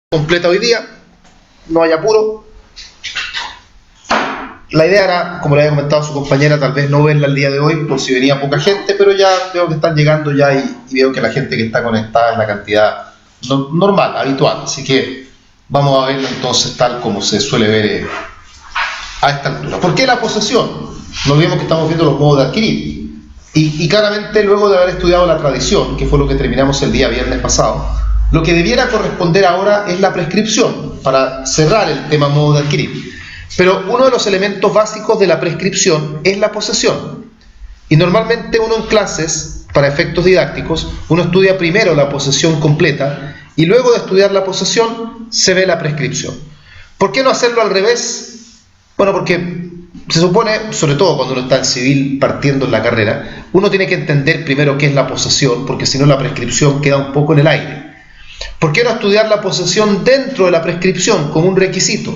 completa hoy día, no hay apuro. La idea era, como le había comentado a su compañera, tal vez no verla el día de hoy por si venía poca gente, pero ya veo que están llegando ya y veo que la gente que está conectada es la cantidad normal, habitual, así que vamos a verlo entonces tal como se suele ver a esta altura. ¿Por qué la posesión? No olvidemos que estamos viendo los modos de adquirir y claramente luego de haber estudiado la tradición, que fue lo que terminamos el día viernes pasado, lo que debiera corresponder ahora es la prescripción, para cerrar el tema modo de adquirir. Pero uno de los elementos básicos de la prescripción es la posesión. Y normalmente uno en clases, para efectos didácticos, uno estudia primero la posesión completa y luego de estudiar la posesión se ve la prescripción. ¿Por qué no hacerlo al revés? Bueno, porque se supone, sobre todo cuando uno está en civil partiendo en la carrera, uno tiene que entender primero qué es la posesión, porque si no la prescripción queda un poco en el aire. ¿Por qué no estudiar la posesión dentro de la prescripción como un requisito?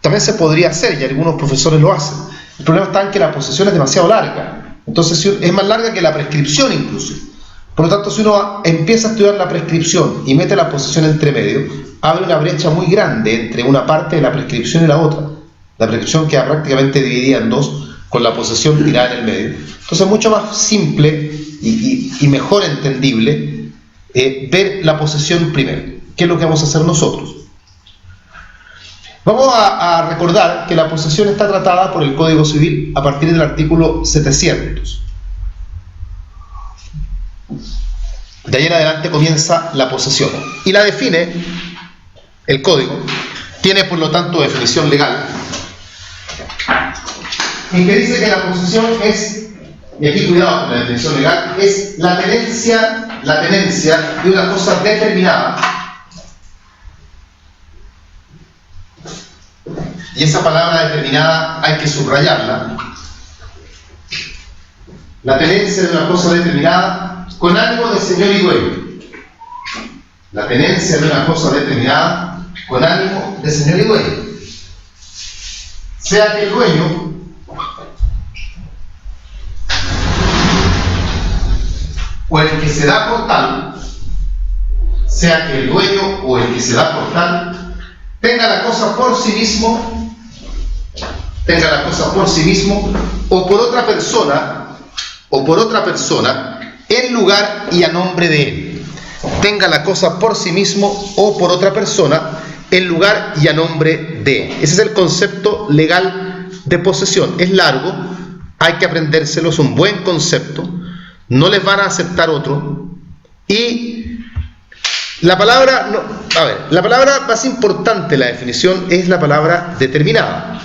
También se podría hacer y algunos profesores lo hacen. El problema está en que la posesión es demasiado larga. Entonces es más larga que la prescripción incluso. Por lo tanto, si uno empieza a estudiar la prescripción y mete la posesión entre medio, abre una brecha muy grande entre una parte de la prescripción y la otra. La prescripción queda prácticamente dividida en dos, con la posesión tirada en el medio. Entonces es mucho más simple y mejor entendible ver la posesión primero, que es lo que vamos a hacer nosotros. Vamos a recordar que la posesión está tratada por el Código Civil a partir del artículo 700. De ahí en adelante comienza la posesión. Y la define el Código. Tiene por lo tanto definición legal. En que dice que la posesión es, y aquí cuidado con la definición legal, es la tenencia de una cosa determinada. Y esa palabra determinada hay que subrayarla. La tenencia de una cosa determinada con ánimo de señor y dueño. La tenencia de una cosa determinada con ánimo de señor y dueño. Sea que el dueño o el que se da por tal, sea que el dueño o el que se da por tal tenga la cosa por sí mismo, o por otra persona, en lugar y a nombre de él. Tenga la cosa por sí mismo o por otra persona, en lugar y a nombre de él. Ese es el concepto legal de posesión. Es largo, hay que aprendérselo, es un buen concepto, no les van a aceptar otro. Y la palabra, la palabra más importante de la definición es la palabra determinada.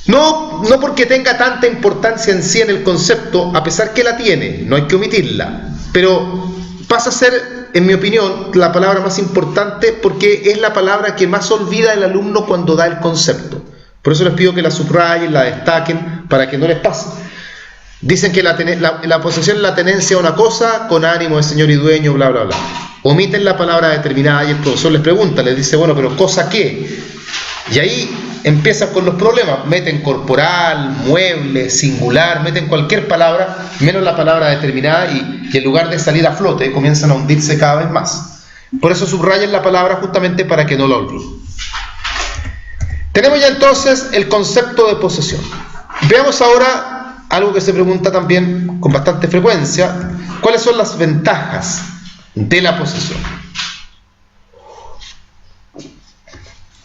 No porque tenga tanta importancia en sí en el concepto, a pesar que la tiene, no hay que omitirla, pero pasa a ser, en mi opinión, la palabra más importante porque es la palabra que más olvida el alumno cuando da el concepto. Por eso les pido que la subrayen, la destaquen, para que no les pase. Dicen que la posesión es la tenencia de una cosa con ánimo de señor y dueño, bla, bla, bla. Omiten la palabra determinada y el profesor les pregunta, les dice, bueno, pero ¿cosa qué? Y ahí empiezan con los problemas. Meten corporal, mueble, singular, meten cualquier palabra, menos la palabra determinada y en lugar de salir a flote, comienzan a hundirse cada vez más. Por eso subrayen la palabra justamente para que no la olviden. Tenemos ya entonces el concepto de posesión. Veamos ahora algo que se pregunta también con bastante frecuencia: ¿cuáles son las ventajas de la posesión?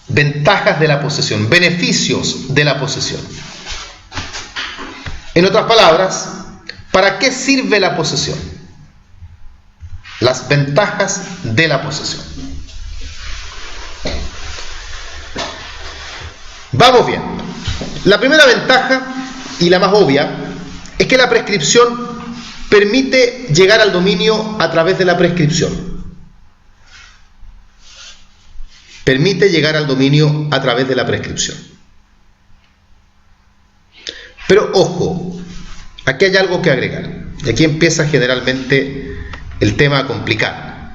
Ventajas de la posesión, beneficios de la posesión. En otras palabras, ¿para qué sirve la posesión? Las ventajas de la posesión. Vamos bien. La primera ventaja, y la más obvia, es que la prescripción permite llegar al dominio a través de la prescripción. Permite llegar al dominio a través de la prescripción. Pero ojo, aquí hay algo que agregar. Y aquí empieza generalmente el tema a complicar.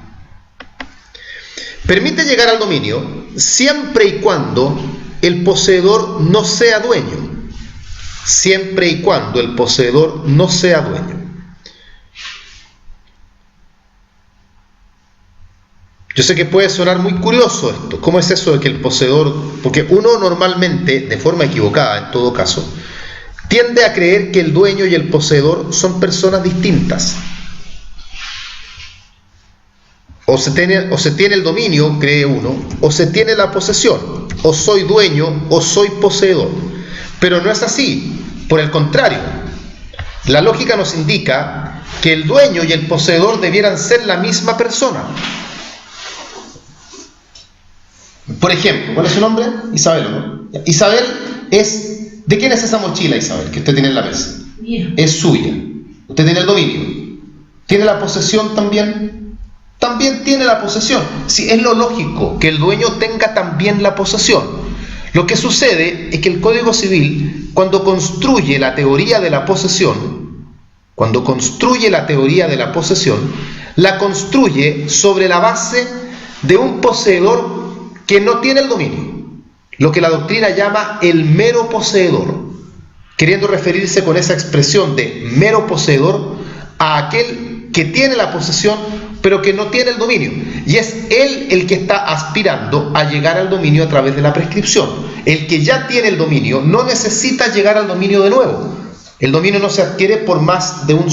Permite llegar al dominio siempre y cuando el poseedor no sea dueño. Siempre y cuando el poseedor no sea dueño. Yo sé que puede sonar muy curioso esto. ¿Cómo es eso de que el poseedor? Porque uno normalmente, de forma equivocada en todo caso, tiende a creer que el dueño y el poseedor son personas distintas. O se tiene el dominio, cree uno, o se tiene la posesión. O soy dueño o soy poseedor. Pero no es así. Por el contrario, la lógica nos indica que el dueño y el poseedor debieran ser la misma persona. Por ejemplo, ¿cuál es su nombre? Isabel, ¿no? Isabel es... ¿De quién es esa mochila, Isabel, que usted tiene en la mesa? Mía. Es suya. Usted tiene el dominio. ¿Tiene la posesión también? También tiene la posesión. Sí, es lo lógico que el dueño tenga también la posesión. Lo que sucede es que el Código Civil, cuando construye la teoría de la posesión, la construye sobre la base de un poseedor que no tiene el dominio, lo que la doctrina llama el mero poseedor, queriendo referirse con esa expresión de mero poseedor a aquel que tiene la posesión pero que no tiene el dominio, y es él el que está aspirando a llegar al dominio a través de la prescripción. El que ya tiene el dominio no necesita llegar al dominio de nuevo. El dominio no se adquiere por más de un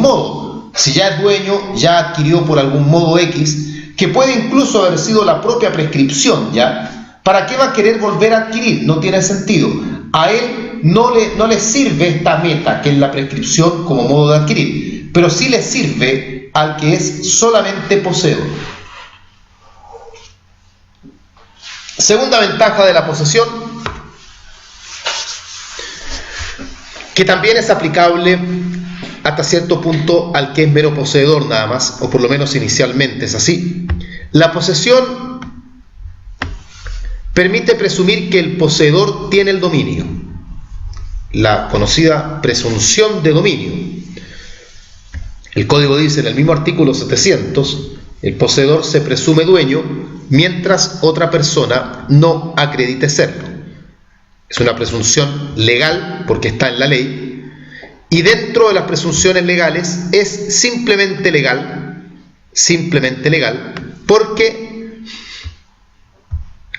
modo. Si ya es dueño, ya adquirió por algún modo X, que puede incluso haber sido la propia prescripción, ¿ya? ¿Para qué va a querer volver a adquirir? No tiene sentido. A él no le sirve esta meta, que es la prescripción, como modo de adquirir, pero sí le sirve al que es solamente poseedor. Segunda ventaja de la posesión, que también es aplicable hasta cierto punto al que es mero poseedor nada más, o por lo menos inicialmente es así. La posesión permite presumir que el poseedor tiene el dominio, la conocida presunción de dominio. El Código dice en el mismo artículo 700, el poseedor se presume dueño mientras otra persona no acredite serlo. Es una presunción legal porque está en la ley, y dentro de las presunciones legales es simplemente legal porque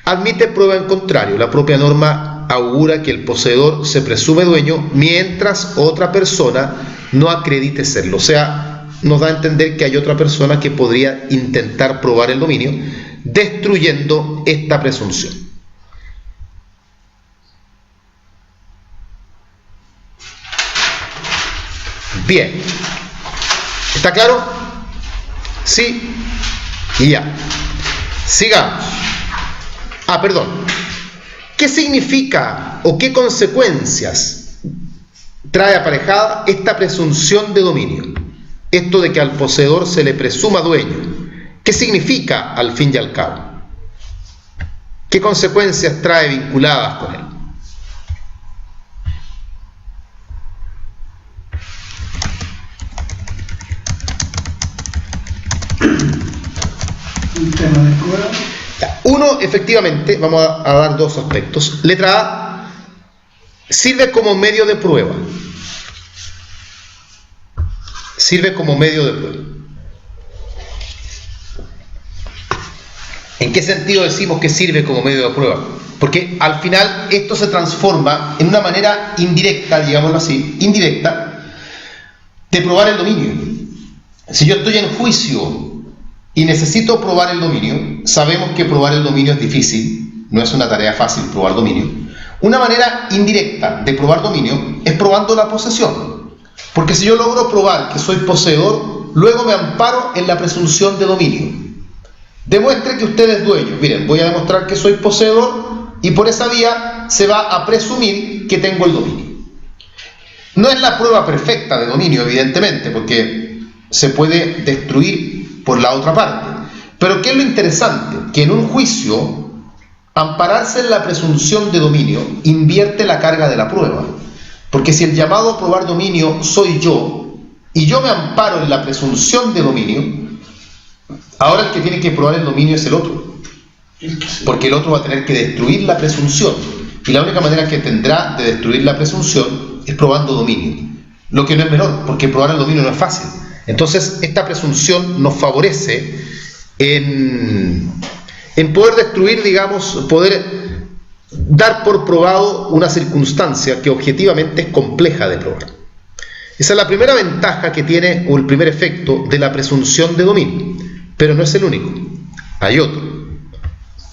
admite prueba en contrario. La propia norma augura que el poseedor se presume dueño mientras otra persona no acredite serlo. O sea, nos da a entender que hay otra persona que podría intentar probar el dominio, destruyendo esta presunción. Bien. ¿Está claro? Sí. Y ya. Sigamos. Perdón. ¿Qué significa o qué consecuencias trae aparejada esta presunción de dominio? Esto de que al poseedor se le presuma dueño. ¿Qué significa al fin y al cabo? ¿Qué consecuencias trae vinculadas con él? Un tema de prueba. Uno, efectivamente, vamos a dar dos aspectos. Letra A, sirve como medio de prueba. Sirve como medio de prueba. ¿En qué sentido decimos que sirve como medio de prueba? Porque al final esto se transforma en una manera indirecta, digámoslo así, indirecta, de probar el dominio. Si yo estoy en juicio y necesito probar el dominio, sabemos que probar el dominio es difícil, no es una tarea fácil probar dominio. Una manera indirecta de probar dominio es probando la posesión. Porque si yo logro probar que soy poseedor, luego me amparo en la presunción de dominio. Demuestre que usted es dueño. Miren, voy a demostrar que soy poseedor y por esa vía se va a presumir que tengo el dominio. No es la prueba perfecta de dominio, evidentemente, porque se puede destruir por la otra parte. Pero ¿qué es lo interesante? Que en un juicio, ampararse en la presunción de dominio invierte la carga de la prueba. Porque si el llamado a probar dominio soy yo, y yo me amparo en la presunción de dominio, ahora el que tiene que probar el dominio es el otro. Porque el otro va a tener que destruir la presunción. Y la única manera que tendrá de destruir la presunción es probando dominio. Lo que no es menor, porque probar el dominio no es fácil. Entonces, esta presunción nos favorece en poder destruir, digamos, poder dar por probado una circunstancia que objetivamente es compleja de probar. Esa es la primera ventaja que tiene, o el primer efecto de la presunción de dominio, pero no es el único. Hay otro.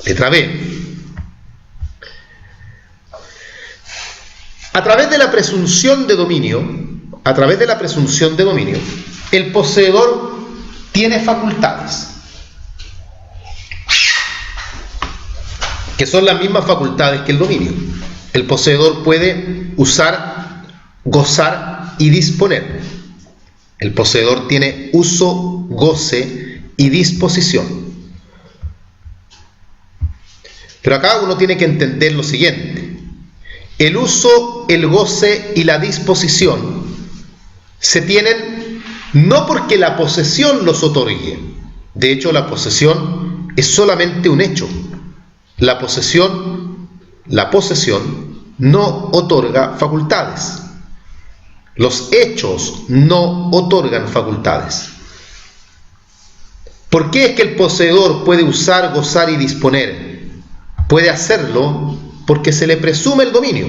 Letra B. A través de la presunción de dominio, el poseedor tiene facultades, que son las mismas facultades que el dominio. El poseedor puede usar, gozar y disponer. El poseedor tiene uso, goce y disposición. Pero acá uno tiene que entender lo siguiente. El uso, el goce y la disposición se tienen no porque la posesión los otorgue. De hecho, la posesión es solamente un hecho. La posesión no otorga facultades. Los hechos no otorgan facultades. ¿Por qué es que el poseedor puede usar, gozar y disponer? Puede hacerlo porque se le presume el dominio.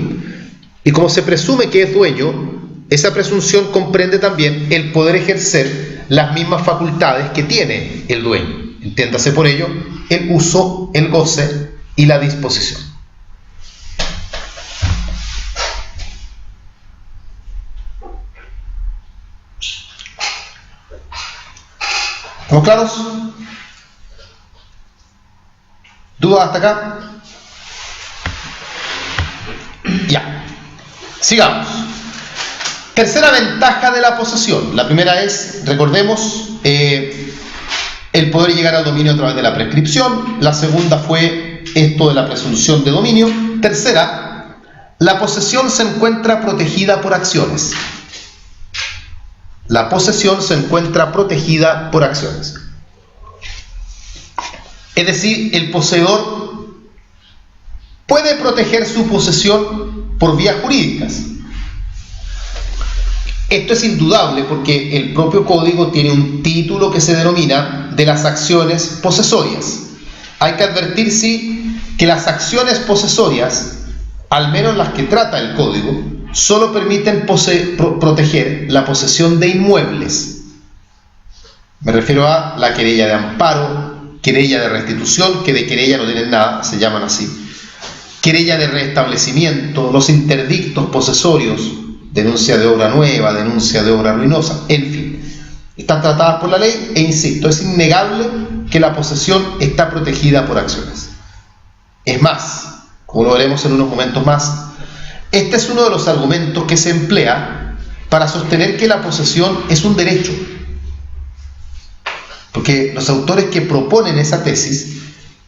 Y como se presume que es dueño, esa presunción comprende también el poder ejercer las mismas facultades que tiene el dueño. Entiéndase por ello el uso, el goce y la disposición. ¿Estamos claros? ¿Dudas hasta acá? Ya. Sigamos. Tercera ventaja de la posesión. La primera es, recordemos, el poder llegar al dominio a través de la prescripción. La segunda fue esto de la presunción de dominio. Tercera, la posesión se encuentra protegida por acciones. La posesión se encuentra protegida por acciones. Es decir, el poseedor puede proteger su posesión por vías jurídicas. Esto es indudable porque el propio código tiene un título que se denomina de las acciones posesorias. Hay que advertir, sí, que las acciones posesorias, al menos las que trata el código, solo permiten proteger la posesión de inmuebles. Me refiero a la querella de amparo, querella de restitución, que de querella no tienen nada, se llaman así, querella de restablecimiento, los interdictos posesorios, denuncia de obra nueva, denuncia de obra ruinosa, en fin, están tratadas por la ley e insisto, es innegable que la posesión está protegida por acciones. Es más, como lo veremos en unos momentos más, este es uno de los argumentos que se emplea para sostener que la posesión es un derecho. Porque los autores que proponen esa tesis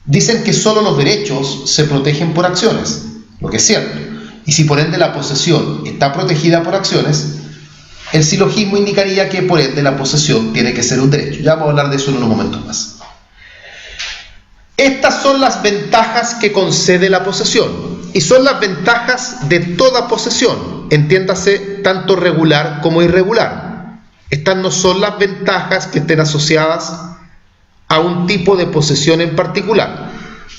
dicen que solo los derechos se protegen por acciones, lo que es cierto. Y si por ende la posesión está protegida por acciones, el silogismo indicaría que por ende la posesión tiene que ser un derecho. Ya vamos a hablar de eso en unos momentos más. Estas son las ventajas que concede la posesión y son las ventajas de toda posesión, entiéndase tanto regular como irregular. Estas no son las ventajas que estén asociadas a un tipo de posesión en particular,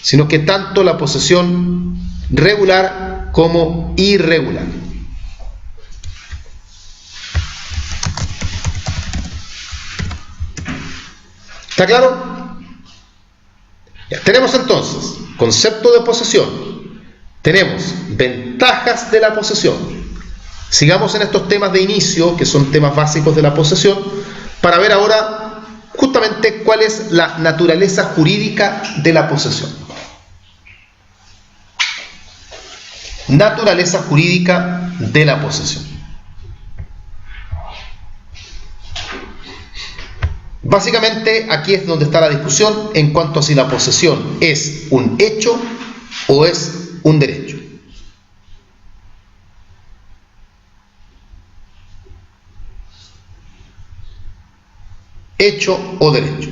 sino que tanto la posesión regular como irregular. ¿Está claro? Ya, tenemos entonces concepto de posesión, tenemos ventajas de la posesión. Sigamos en estos temas de inicio, que son temas básicos de la posesión, para ver ahora justamente cuál es la naturaleza jurídica de la posesión. Naturaleza jurídica de la posesión. Básicamente aquí es donde está la discusión en cuanto a si la posesión es un hecho o es un derecho. Hecho o derecho.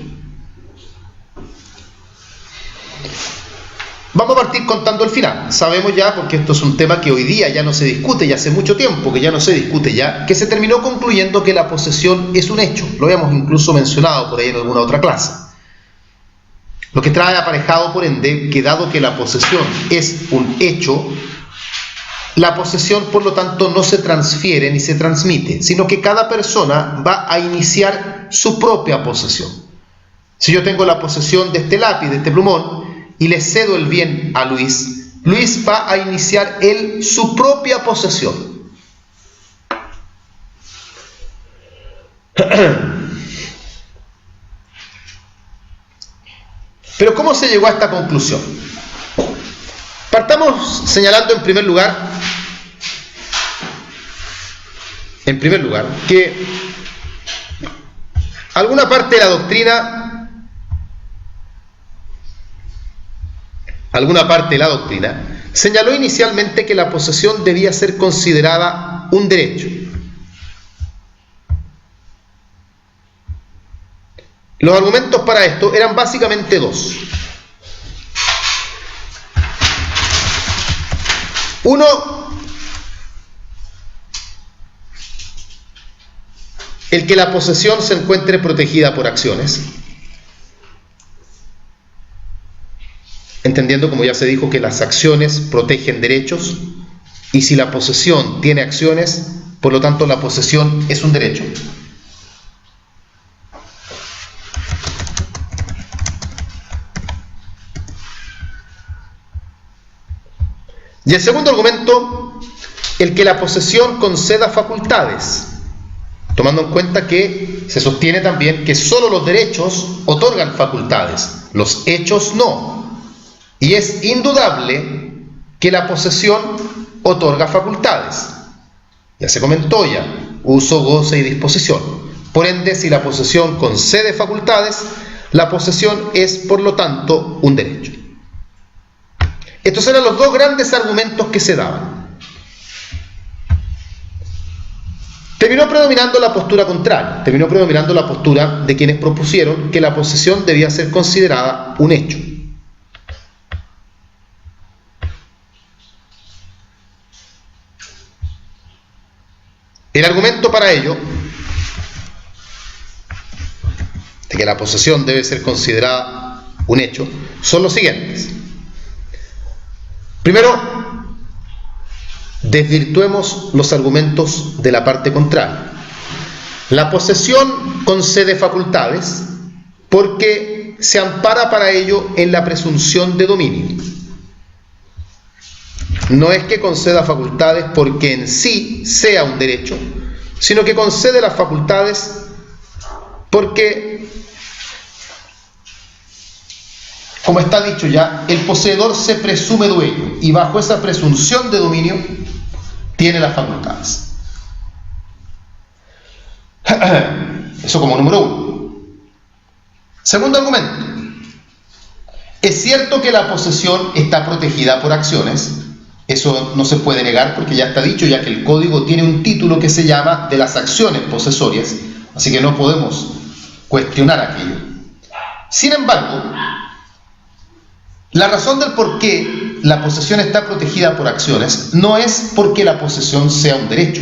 Vamos a partir contando el final. Sabemos ya, porque esto es un tema que hoy día ya no se discute, ya hace mucho tiempo que ya no se discute ya, que se terminó concluyendo que la posesión es un hecho. Lo habíamos incluso mencionado por ahí en alguna otra clase. Lo que trae aparejado, por ende, que dado que la posesión es un hecho, la posesión, por lo tanto, no se transfiere ni se transmite, sino que cada persona va a iniciar su propia posesión. Si yo tengo la posesión de este lápiz, de este plumón, y le cedo el bien a Luis, Luis va a iniciar él su propia posesión. Pero ¿cómo se llegó a esta conclusión? Partamos señalando en primer lugar que alguna parte de la doctrina señaló inicialmente que la posesión debía ser considerada un derecho. Los argumentos para esto eran básicamente dos. Uno, el que la posesión se encuentre protegida por acciones, entendiendo, como ya se dijo, que las acciones protegen derechos, y si la posesión tiene acciones, por lo tanto la posesión es un derecho. Y el segundo argumento, el que la posesión conceda facultades, tomando en cuenta que se sostiene también que solo los derechos otorgan facultades, los hechos no. Y es indudable que la posesión otorga facultades. Ya se comentó ya, uso, goce y disposición. Por ende, si la posesión concede facultades, la posesión es, por lo tanto, un derecho. Estos eran los dos grandes argumentos que se daban. Terminó predominando la postura contraria, terminó predominando la postura de quienes propusieron que la posesión debía ser considerada un hecho. El argumento para ello, de que la posesión debe ser considerada un hecho, son los siguientes. Primero, desvirtuemos los argumentos de la parte contraria. La posesión concede facultades porque se ampara para ello en la presunción de dominio. No es que conceda facultades porque en sí sea un derecho, sino que concede las facultades porque, como está dicho ya, el poseedor se presume dueño y bajo esa presunción de dominio tiene las facultades. Eso como número uno. Segundo argumento. Es cierto que la posesión está protegida por acciones. Eso no se puede negar porque ya está dicho, ya que el código tiene un título que se llama de las acciones posesorias, así que no podemos cuestionar aquello. Sin embargo, la razón del por qué la posesión está protegida por acciones no es porque la posesión sea un derecho,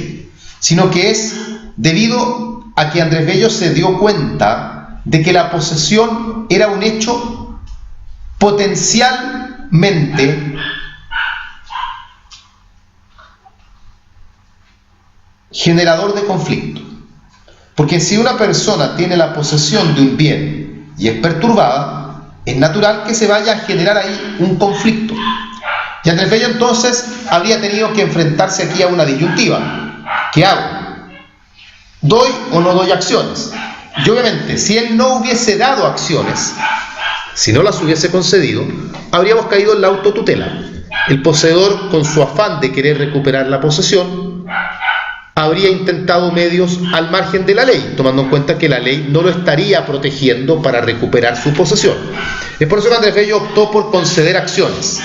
sino que es debido a que Andrés Bello se dio cuenta de que la posesión era un hecho potencialmente generador de conflicto. Porque si una persona tiene la posesión de un bien y es perturbada, es natural que se vaya a generar ahí un conflicto. Y Andrés Bello entonces habría tenido que enfrentarse aquí a una disyuntiva. ¿Qué hago? ¿Doy o no doy acciones? Y obviamente, si él no hubiese dado acciones, si no las hubiese concedido, habríamos caído en la autotutela. El poseedor, con su afán de querer recuperar la posesión, habría intentado medios al margen de la ley, tomando en cuenta que la ley no lo estaría protegiendo para recuperar su posesión. Es por eso que Andrés Bello optó por conceder acciones.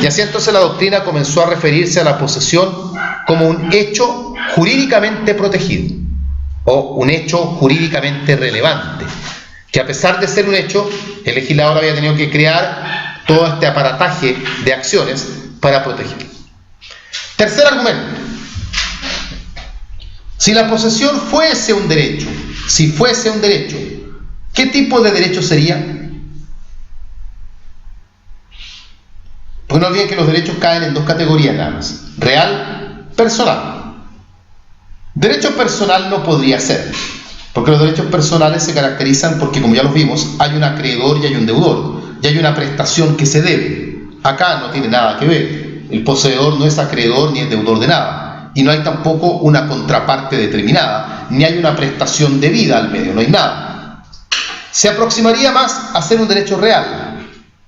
Y así entonces la doctrina comenzó a referirse a la posesión como un hecho jurídicamente protegido, o un hecho jurídicamente relevante, que a pesar de ser un hecho, el legislador había tenido que crear todo este aparataje de acciones para protegerlo. Tercer argumento. Si la posesión fuese un derecho, ¿qué tipo de derecho sería? Porque no olviden que los derechos caen en dos categorías nada más: real, personal. Derecho personal no podría ser, porque los derechos personales se caracterizan porque, como ya los vimos, hay un acreedor y hay un deudor, y hay una prestación que se debe. Acá no tiene nada que ver. El poseedor no es acreedor ni es deudor de nada, y no hay tampoco una contraparte determinada, ni hay una prestación debida al medio, no hay nada. Se aproximaría más a ser un derecho real,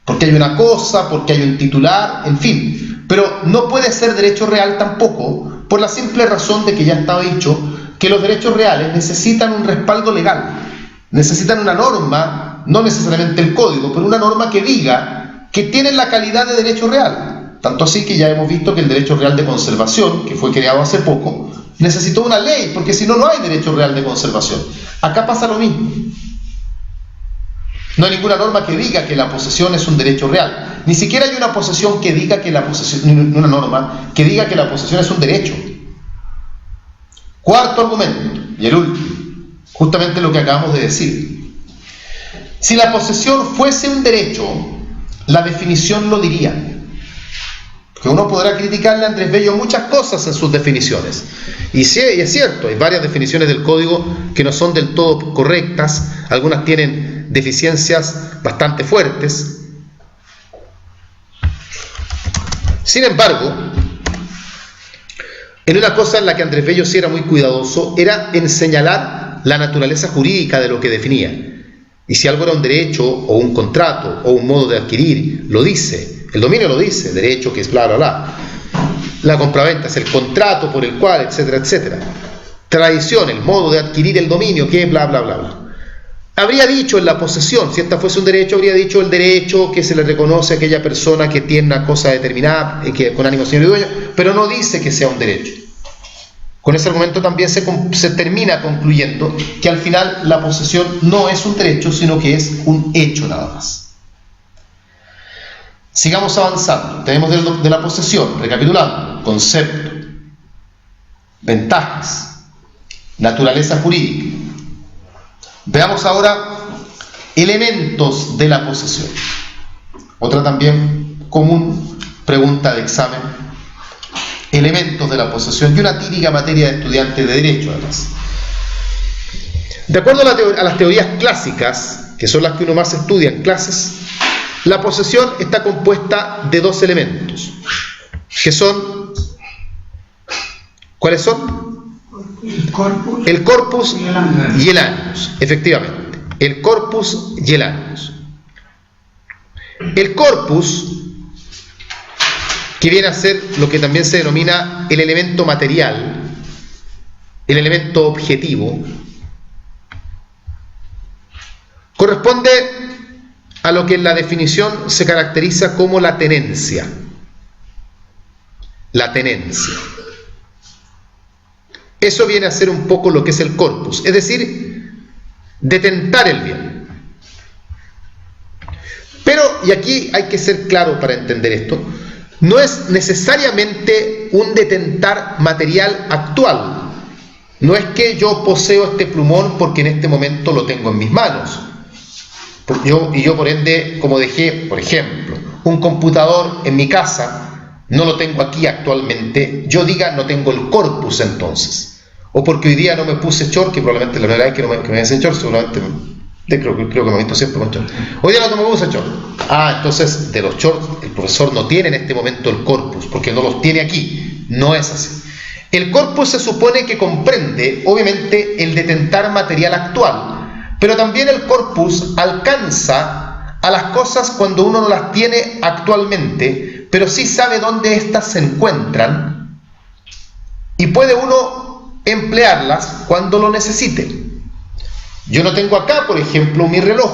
porque hay una cosa, porque hay un titular, en fin, pero no puede ser derecho real tampoco, por la simple razón de que ya estaba dicho que los derechos reales necesitan un respaldo legal, necesitan una norma, no necesariamente el código, pero una norma que diga que tienen la calidad de derecho real. Tanto así que ya hemos visto que el derecho real de conservación, que fue creado hace poco, necesitó una ley, porque si no, no hay derecho real de conservación. Acá pasa lo mismo. No hay ninguna norma que diga que la posesión es un derecho real. Ni siquiera hay una posesión que diga que la posesión, una norma que diga que la posesión es un derecho. Cuarto argumento, y el último, justamente lo que acabamos de decir. Si la posesión fuese un derecho, la definición lo diría. Que uno podrá criticarle a Andrés Bello muchas cosas en sus definiciones. Y sí, es cierto, hay varias definiciones del código que no son del todo correctas, algunas tienen deficiencias bastante fuertes. Sin embargo, en una cosa en la que Andrés Bello sí era muy cuidadoso, era en señalar la naturaleza jurídica de lo que definía. Y si algo era un derecho, o un contrato, o un modo de adquirir, lo dice. El dominio lo dice, derecho que es bla, bla, bla. La compraventa es el contrato por el cual, etcétera, etcétera. Tradición, el modo de adquirir el dominio, que es bla, bla, bla, bla. Habría dicho en la posesión, si esta fuese un derecho, habría dicho el derecho que se le reconoce a aquella persona que tiene una cosa determinada, que con ánimo señor y dueño, pero no dice que sea un derecho. Con ese argumento también se termina concluyendo que al final la posesión no es un derecho, sino que es un hecho nada más. Sigamos avanzando. Tenemos de la posesión, recapitulando, concepto, ventajas, naturaleza jurídica. Veamos ahora elementos de la posesión. Otra también común pregunta de examen. Elementos de la posesión y una típica materia de estudiante de derecho, además. De acuerdo a las teorías clásicas, que son las que uno más estudia en clases, la posesión está compuesta de dos elementos, que son, ¿cuáles son? El corpus y el animus, efectivamente. El corpus y el animus. El corpus, que viene a ser lo que también se denomina el elemento material, el elemento objetivo, corresponde a lo que en la definición se caracteriza como la tenencia. La tenencia. Eso viene a ser un poco lo que es el corpus, es decir, detentar el bien. Pero, y aquí hay que ser claro para entender esto, no es necesariamente un detentar material actual. No es que yo poseo este plumón porque en este momento lo tengo en mis manos. Y yo por ende, como dejé, por ejemplo, un computador en mi casa, no lo tengo aquí actualmente, yo diga no tengo el corpus entonces. O porque hoy día no me puse short, que probablemente la verdad es que me hacen short, seguramente creo que me he visto siempre con short. Hoy día no me puse short. Entonces de los shorts el profesor no tiene en este momento el corpus, porque no los tiene aquí. No es así. El corpus se supone que comprende, obviamente, el detentar material actual. Pero también el corpus alcanza a las cosas cuando uno no las tiene actualmente, pero sí sabe dónde éstas se encuentran y puede uno emplearlas cuando lo necesite. Yo no tengo acá, por ejemplo, mi reloj,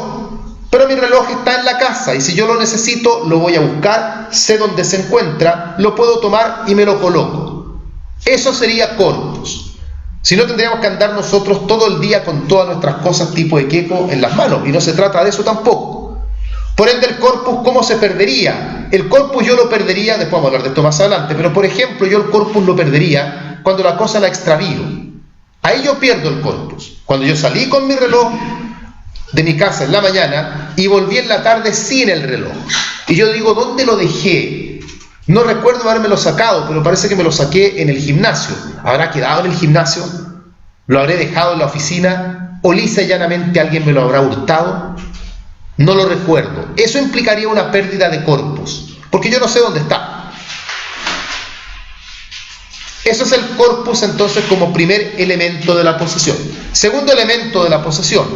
pero mi reloj está en la casa y si yo lo necesito, lo voy a buscar, sé dónde se encuentra, lo puedo tomar y me lo coloco. Eso sería corpus. Si no, tendríamos que andar nosotros todo el día con todas nuestras cosas tipo de queco en las manos, y no se trata de eso tampoco. Por ende, el corpus, ¿cómo se perdería? El corpus yo lo perdería, después vamos a hablar de esto más adelante, pero por ejemplo, yo el corpus lo perdería cuando la cosa la extravío. Ahí yo pierdo el corpus. Cuando yo salí con mi reloj de mi casa en la mañana y volví en la tarde sin el reloj. Y yo digo, ¿dónde lo dejé? No recuerdo habérmelo sacado, pero parece que me lo saqué en el gimnasio. ¿Habrá quedado en el gimnasio? ¿Lo habré dejado en la oficina? ¿O lisa y llanamente alguien me lo habrá hurtado? No lo recuerdo. Eso implicaría una pérdida de corpus, porque yo no sé dónde está. Eso es el corpus entonces como primer elemento de la posesión. Segundo elemento de la posesión,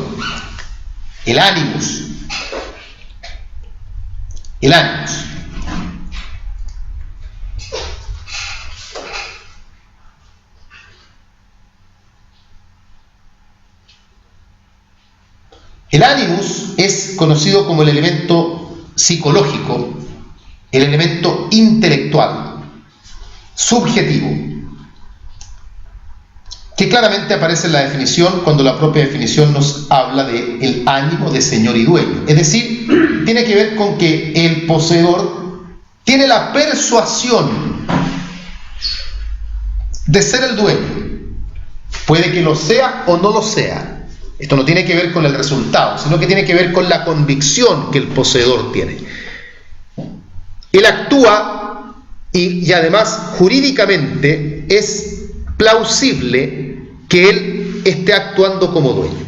el animus. El animus. El animus es conocido como el elemento psicológico, el elemento intelectual, subjetivo, que claramente aparece en la definición cuando la propia definición nos habla de el ánimo de señor y dueño. Es decir, tiene que ver con que el poseedor tiene la persuasión de ser el dueño. Puede que lo sea o no lo sea. Esto no tiene que ver con el resultado, sino que tiene que ver con la convicción que el poseedor tiene. Él actúa y además jurídicamente es plausible que él esté actuando como dueño.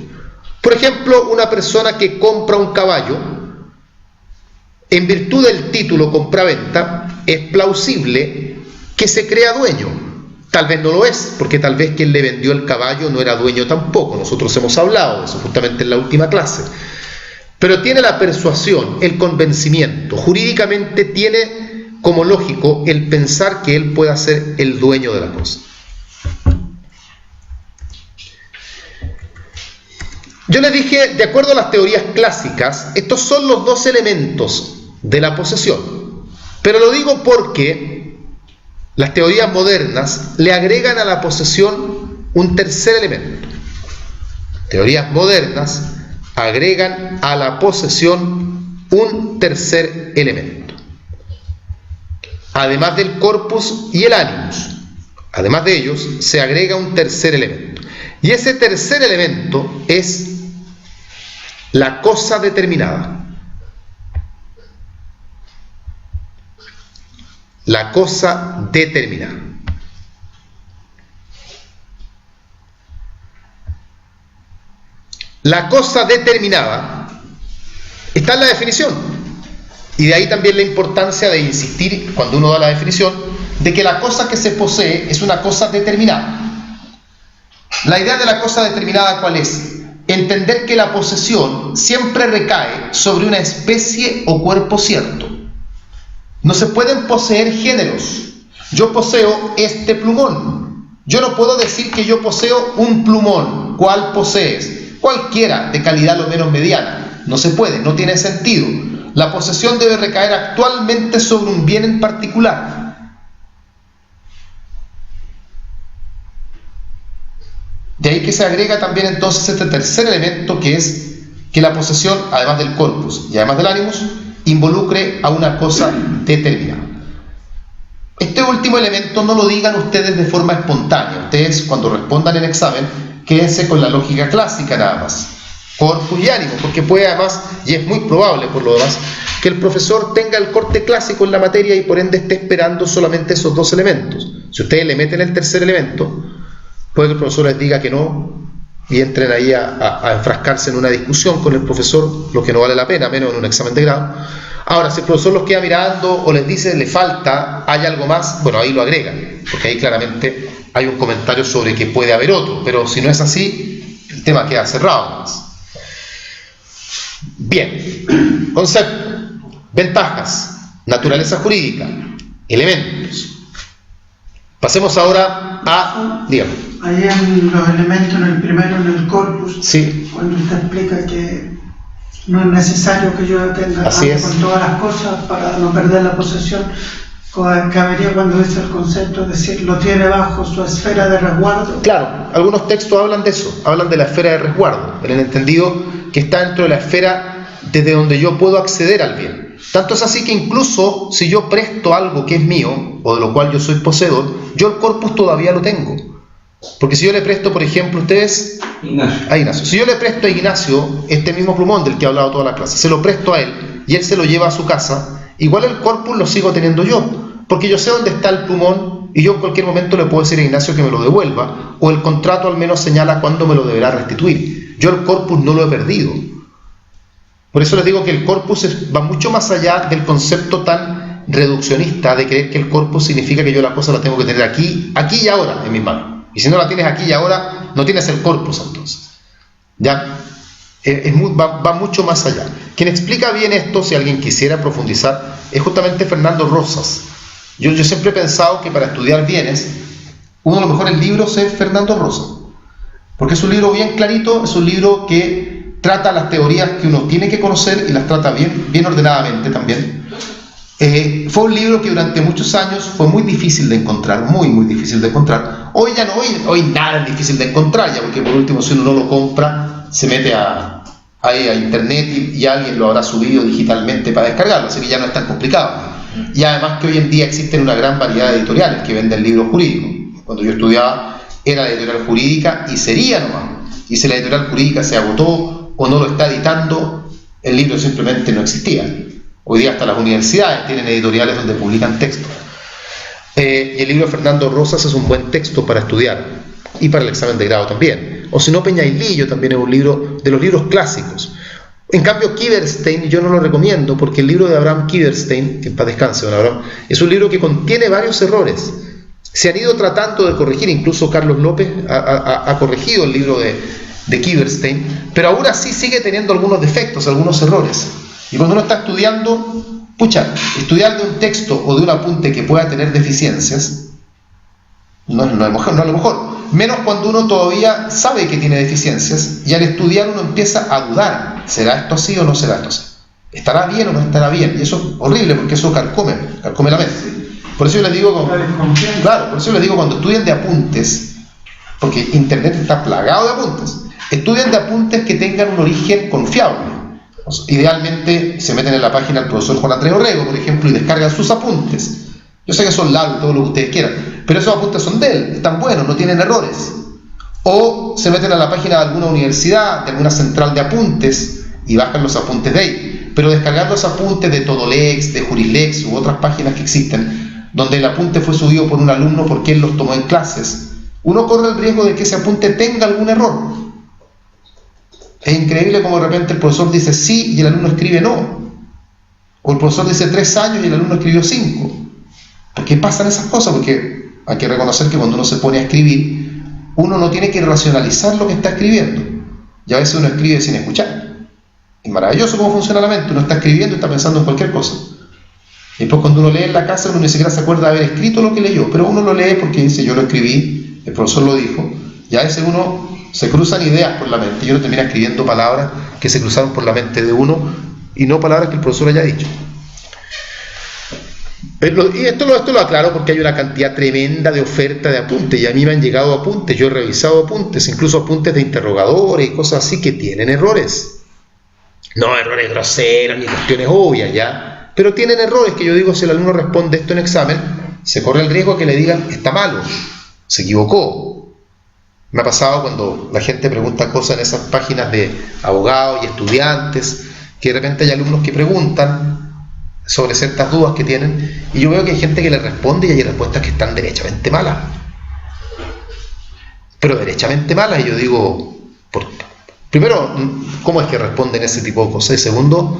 Por ejemplo, una persona que compra un caballo, en virtud del título compra-venta, es plausible que se crea dueño. Tal vez no lo es, porque tal vez quien le vendió el caballo no era dueño tampoco. Nosotros hemos hablado de eso justamente en la última clase. Pero tiene la persuasión, el convencimiento. Jurídicamente tiene como lógico el pensar que él pueda ser el dueño de la cosa. Yo les dije, de acuerdo a las teorías clásicas, estos son los dos elementos de la posesión. Pero lo digo porque las teorías modernas le agregan a la posesión un tercer elemento. Teorías modernas agregan a la posesión un tercer elemento. Además del corpus y el animus, además de ellos, se agrega un tercer elemento. Y ese tercer elemento es la cosa determinada. La cosa determinada. La cosa determinada está en la definición. Y de ahí también la importancia de insistir, cuando uno da la definición, de que la cosa que se posee es una cosa determinada. La idea de la cosa determinada, ¿cuál es? Entender que la posesión siempre recae sobre una especie o cuerpo cierto. No se pueden poseer géneros. Yo poseo este plumón. Yo no puedo decir que yo poseo un plumón. ¿Cuál posees? Cualquiera, de calidad lo menos mediana. No se puede, no tiene sentido. La posesión debe recaer actualmente sobre un bien en particular. De ahí que se agrega también entonces este tercer elemento, que es que la posesión, además del corpus y además del animus, involucre a una cosa determinada. Este último elemento no lo digan ustedes de forma espontánea. Ustedes, cuando respondan el examen, quédense con la lógica clásica nada más. Corpus y ánimo, porque puede además, y es muy probable por lo demás, que el profesor tenga el corte clásico en la materia y por ende esté esperando solamente esos dos elementos. Si ustedes le meten el tercer elemento, puede que el profesor les diga que no y entren ahí a enfrascarse en una discusión con el profesor, lo que no vale la pena, menos en un examen de grado. Ahora, si el profesor los queda mirando o les dice le falta, hay algo más, bueno, ahí lo agregan, porque ahí claramente hay un comentario sobre que puede haber otro, pero si no es así, el tema queda cerrado más. Bien, concepto, ventajas, naturaleza jurídica, elementos. Pasemos ahora a, dígame. Ahí en los elementos, en el primero, en el corpus, sí, cuando usted explica que no es necesario que yo tenga con todas las cosas para no perder la posesión, cabería cuando dice el concepto, es decir, lo tiene bajo su esfera de resguardo. Claro, algunos textos hablan de eso, hablan de la esfera de resguardo, en el entendido que está dentro de la esfera desde donde yo puedo acceder al bien. Tanto es así que incluso si yo presto algo que es mío, o de lo cual yo soy poseedor, yo el corpus todavía lo tengo. Porque si yo le presto, por ejemplo, ustedes... Ignacio. Si yo le presto a Ignacio este mismo plumón del que he hablado toda la clase, se lo presto a él y él se lo lleva a su casa, igual el corpus lo sigo teniendo yo. porque yo sé dónde está el plumón y yo en cualquier momento le puedo decir a Ignacio que me lo devuelva, o el contrato al menos señala cuándo me lo deberá restituir. Yo el corpus no lo he perdido. Por eso les digo que el corpus va mucho más allá del concepto tan reduccionista de creer que el corpus significa que yo la cosa la tengo que tener aquí y ahora en mis manos. Y si no la tienes aquí y ahora, no tienes el corpus entonces. ¿Ya? Va mucho más allá. Quien explica bien esto, si alguien quisiera profundizar, es justamente Fernando Rosas. Yo siempre he pensado que para estudiar bienes, uno de los mejores libros es Fernando Rosas, porque es un libro bien clarito, es un libro que trata las teorías que uno tiene que conocer y las trata bien ordenadamente también. Fue un libro que durante muchos años fue muy difícil de encontrar, muy difícil de encontrar. Hoy ya no, hoy nada es difícil de encontrar, ya, porque por último si uno no lo compra, se mete a internet y alguien lo habrá subido digitalmente para descargarlo, así que ya no es tan complicado. Y además que hoy en día existen una gran variedad de editoriales que venden libros jurídicos. Cuando yo estudiaba era la editorial jurídica y sería nomás. Y si la editorial jurídica se agotó o no lo está editando, el libro simplemente no existía. Hoy día hasta las universidades tienen editoriales donde publican textos. Y el libro de Fernando Rosas es un buen texto para estudiar y para el examen de grado también. O si no, Peñailillo también es un libro de los libros clásicos. En cambio, Kiberstein yo no lo recomiendo, porque el libro de Abraham Kiberstein, que en paz descanse, don Abraham, es un libro que contiene varios errores. Se han ido tratando de corregir, incluso Carlos López ha corregido el libro de Kiberstein, pero aún así sigue teniendo algunos defectos, algunos errores. Y cuando uno está estudiando, estudiar de un texto o de un apunte que pueda tener deficiencias, no es lo mejor. Menos cuando uno todavía sabe que tiene deficiencias y al estudiar uno empieza a dudar, ¿será esto así o no será esto así? ¿Estará bien o no estará bien? Y eso es horrible porque eso carcome la mente. Por eso yo les digo, cuando estudien de apuntes, porque internet está plagado de apuntes, estudien de apuntes que tengan un origen confiable. O sea, idealmente se meten en la página del profesor Juan Andrés Orrego, por ejemplo, y descargan sus apuntes. Yo sé que son largos, todo lo que ustedes quieran, pero esos apuntes son de él, están buenos, no tienen errores. O se meten a la página de alguna universidad, de alguna central de apuntes, y bajan los apuntes de ahí. Pero descargar los apuntes de Todolex, de Jurilex u otras páginas que existen, donde el apunte fue subido por un alumno porque él los tomó en clases, uno corre el riesgo de que ese apunte tenga algún error. Es increíble como de repente el profesor dice sí y el alumno escribe no. O el profesor dice 3 años y el alumno escribió 5. ¿Por qué pasan esas cosas? Porque hay que reconocer que cuando uno se pone a escribir, uno no tiene que racionalizar lo que está escribiendo. Y a veces uno escribe sin escuchar. Es maravilloso cómo funciona la mente. Uno está escribiendo y está pensando en cualquier cosa. Y después cuando uno lee en la casa, uno ni siquiera se acuerda de haber escrito lo que leyó. Pero uno lo lee porque dice, yo lo escribí, el profesor lo dijo. Y a veces uno se cruzan ideas por la mente. Y uno termina escribiendo palabras que se cruzaron por la mente de uno y no palabras que el profesor haya dicho. Y esto lo aclaro porque hay una cantidad tremenda de oferta de apuntes y a mí me han llegado apuntes, yo he revisado apuntes, incluso apuntes de interrogadores y cosas así que tienen errores, no errores groseros ni cuestiones obvias ya, pero tienen errores que yo digo, si el alumno responde esto en examen, se corre el riesgo que le digan está malo, se equivocó. Me ha pasado cuando la gente pregunta cosas en esas páginas de abogados y estudiantes, que de repente hay alumnos que preguntan sobre ciertas dudas que tienen, y yo veo que hay gente que le responde y hay respuestas que están derechamente malas, pero derechamente malas, y yo digo, primero, ¿cómo es que responden ese tipo de cosas? Y segundo,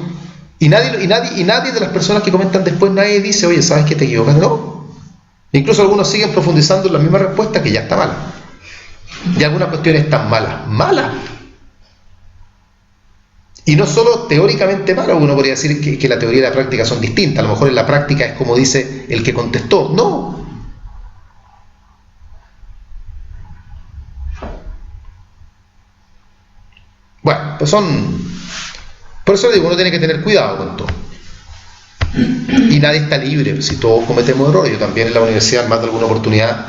y nadie de las personas que comentan después, nadie dice, oye, ¿sabes que te equivocas? No, incluso algunos siguen profundizando en la misma respuesta que ya está mala, y algunas cuestiones están malas. Y no solo teóricamente malo, uno podría decir que la teoría y la práctica son distintas, a lo mejor en la práctica es como dice el que contestó, no. Bueno, pues por eso digo, uno tiene que tener cuidado con todo. Y nadie está libre, si todos cometemos errores. Yo también en la universidad, en más de alguna oportunidad,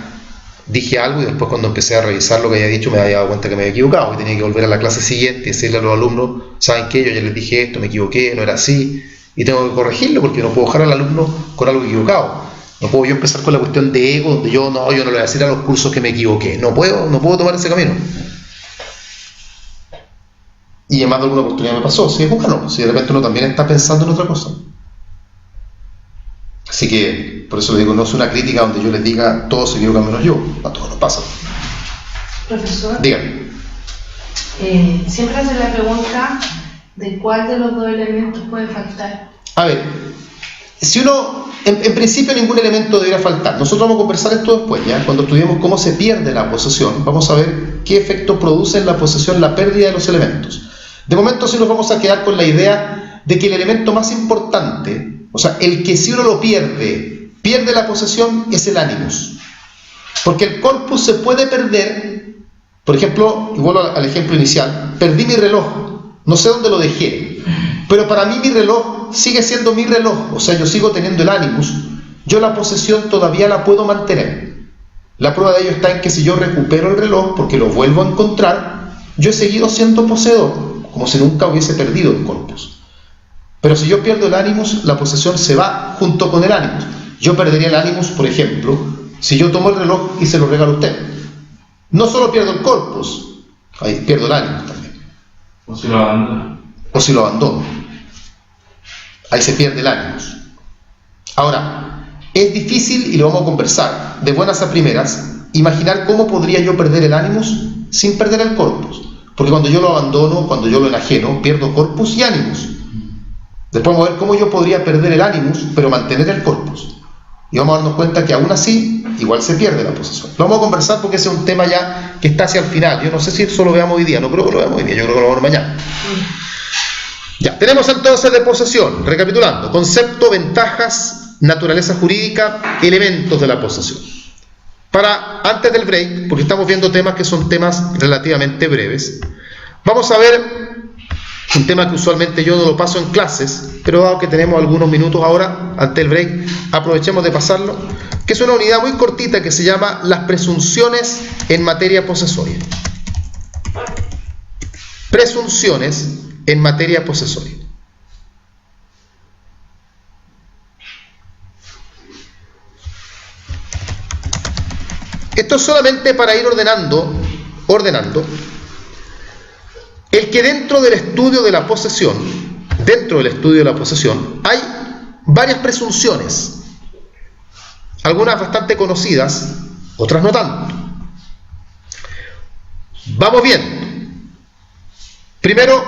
dije algo y después cuando empecé a revisar lo que había dicho me había dado cuenta que me había equivocado y tenía que volver a la clase siguiente y decirle a los alumnos, ¿saben qué? Yo ya les dije esto, me equivoqué, no era así, y tengo que corregirlo porque no puedo dejar al alumno con algo equivocado. No puedo yo empezar con la cuestión de ego, donde yo no le voy a decir a los cursos que me equivoqué. No puedo tomar ese camino. Y en más de alguna oportunidad me pasó, si es humano, si de repente uno también está pensando en otra cosa. Así que, por eso le digo, no es una crítica donde yo les diga todos se equivocan menos yo, a todos nos pasa. Profesor, Dígame. Siempre hace la pregunta de cuál de los dos elementos puede faltar. A ver, si uno, en principio ningún elemento debería faltar. Nosotros vamos a conversar esto después, ¿ya? Cuando estudiemos cómo se pierde la posesión, vamos a ver qué efecto produce en la posesión la pérdida de los elementos. De momento sí nos vamos a quedar con la idea de que el elemento más importante, o sea, el que si uno lo pierde la posesión, es el ánimos. Porque el corpus se puede perder. Por ejemplo, y vuelvo al ejemplo inicial, perdí mi reloj, no sé dónde lo dejé, pero para mí mi reloj sigue siendo mi reloj, o sea, yo sigo teniendo el ánimos, yo la posesión todavía la puedo mantener. La prueba de ello está en que si yo recupero el reloj, porque lo vuelvo a encontrar, yo he seguido siendo poseedor, como si nunca hubiese perdido el corpus. Pero si yo pierdo el ánimos, la posesión se va junto con el ánimos. Yo perdería el ánimos, por ejemplo, si yo tomo el reloj y se lo regalo a usted. No solo pierdo el corpus, ahí pierdo el ánimo también. O si lo abandono. Ahí se pierde el ánimo. Ahora, es difícil, y lo vamos a conversar de buenas a primeras, imaginar cómo podría yo perder el ánimo sin perder el corpus. Porque cuando yo lo abandono, cuando yo lo enajeno, pierdo corpus y ánimos. Después vamos a ver cómo yo podría perder el ánimos, pero mantener el corpus. Y vamos a darnos cuenta que aún así, igual se pierde la posesión. Lo vamos a conversar porque ese es un tema ya que está hacia el final. Yo no sé si eso lo veamos hoy día, no creo que lo veamos hoy día, yo creo que lo vamos a ver mañana. Ya, tenemos entonces de posesión, recapitulando, concepto, ventajas, naturaleza jurídica, elementos de la posesión. Antes del break, porque estamos viendo temas que son temas relativamente breves, vamos a ver un tema que usualmente yo no lo paso en clases, pero dado que tenemos algunos minutos ahora, antes del break, aprovechemos de pasarlo, que es una unidad muy cortita que se llama las presunciones en materia posesoria. Presunciones en materia posesoria. Esto es solamente para ir ordenando el que dentro del estudio de la posesión, hay varias presunciones, algunas bastante conocidas, otras no tanto. Vamos bien. Primero,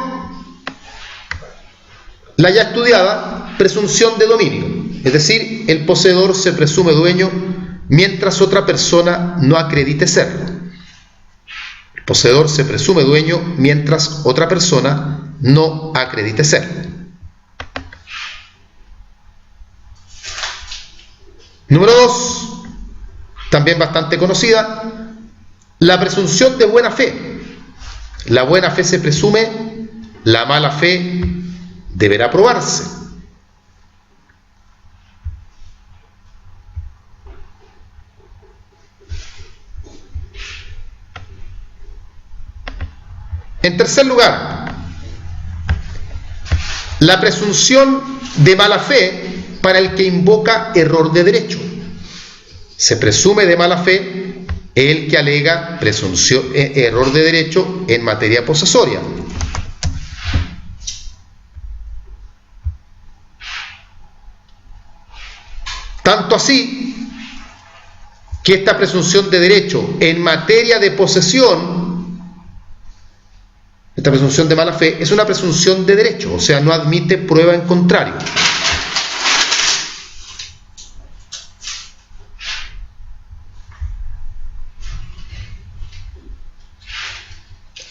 la ya estudiada presunción de dominio, es decir, el poseedor se presume dueño mientras otra persona no acredite serlo. El poseedor se presume dueño mientras otra persona no acredite serlo. Número 2, también bastante conocida, la presunción de buena fe. La buena fe se presume, la mala fe deberá probarse. En tercer lugar, la presunción de mala fe para el que invoca error de derecho. Se presume de mala fe el que alega error de derecho en materia posesoria. Tanto así que esta presunción de derecho en materia de posesión, esta presunción de mala fe, es una presunción de derecho, o sea, no admite prueba en contrario.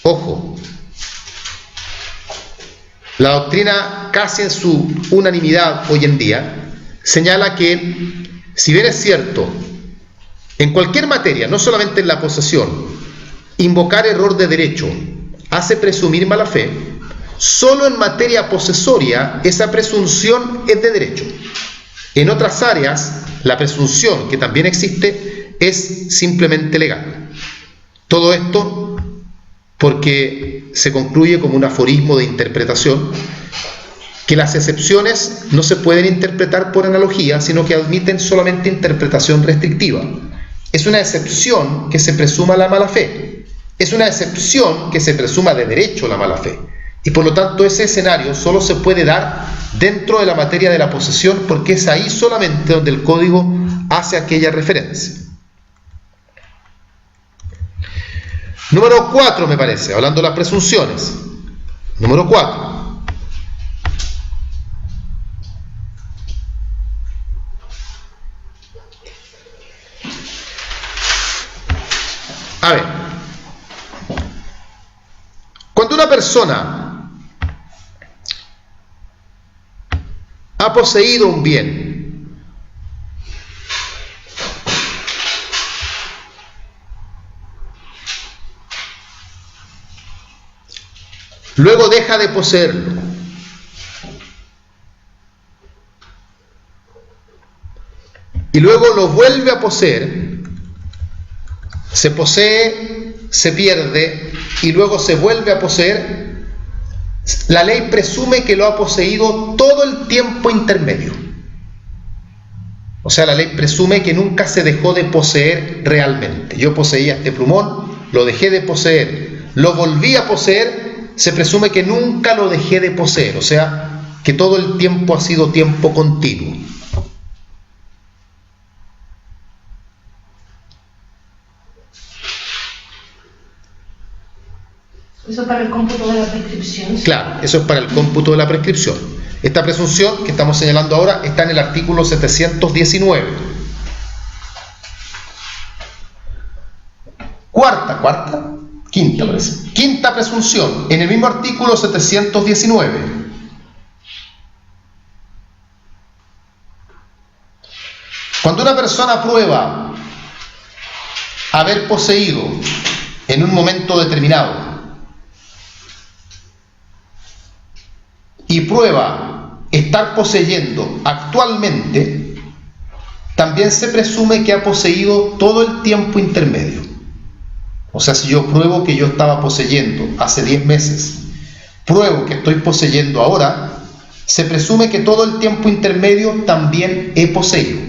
Ojo, la doctrina casi en su unanimidad hoy en día señala que, si bien es cierto, en cualquier materia, no solamente en la posesión, invocar error de derecho hace presumir mala fe, solo en materia posesoria esa presunción es de derecho. En otras áreas, la presunción, que también existe, es simplemente legal. Todo esto porque se concluye como un aforismo de interpretación, que las excepciones no se pueden interpretar por analogía, sino que admiten solamente interpretación restrictiva. Es una excepción que se presuma la mala fe. Es una excepción que se presuma de derecho la mala fe. Y por lo tanto ese escenario solo se puede dar dentro de la materia de la posesión, porque es ahí solamente donde el código hace aquella referencia. Número 4, me parece, hablando de las presunciones. Número 4. A ver, cuando una persona ha poseído un bien, luego deja de poseerlo, y luego lo vuelve a poseer, se posee, se pierde y luego se vuelve a poseer, la ley presume que lo ha poseído todo el tiempo intermedio. O sea, la ley presume que nunca se dejó de poseer realmente. Yo poseía este plumón, lo dejé de poseer, lo volví a poseer, se presume que nunca lo dejé de poseer. O sea, que todo el tiempo ha sido tiempo continuo. ¿Eso para el cómputo de la prescripción? Claro, eso es para el cómputo de la prescripción. Esta presunción que estamos señalando ahora está en el artículo 719. Quinta parece. Quinta presunción, en el mismo artículo 719. Cuando una persona prueba haber poseído en un momento determinado y prueba estar poseyendo actualmente, también se presume que ha poseído todo el tiempo intermedio. O sea, si yo pruebo que yo estaba poseyendo hace 10 meses, pruebo que estoy poseyendo ahora, se presume que todo el tiempo intermedio también he poseído.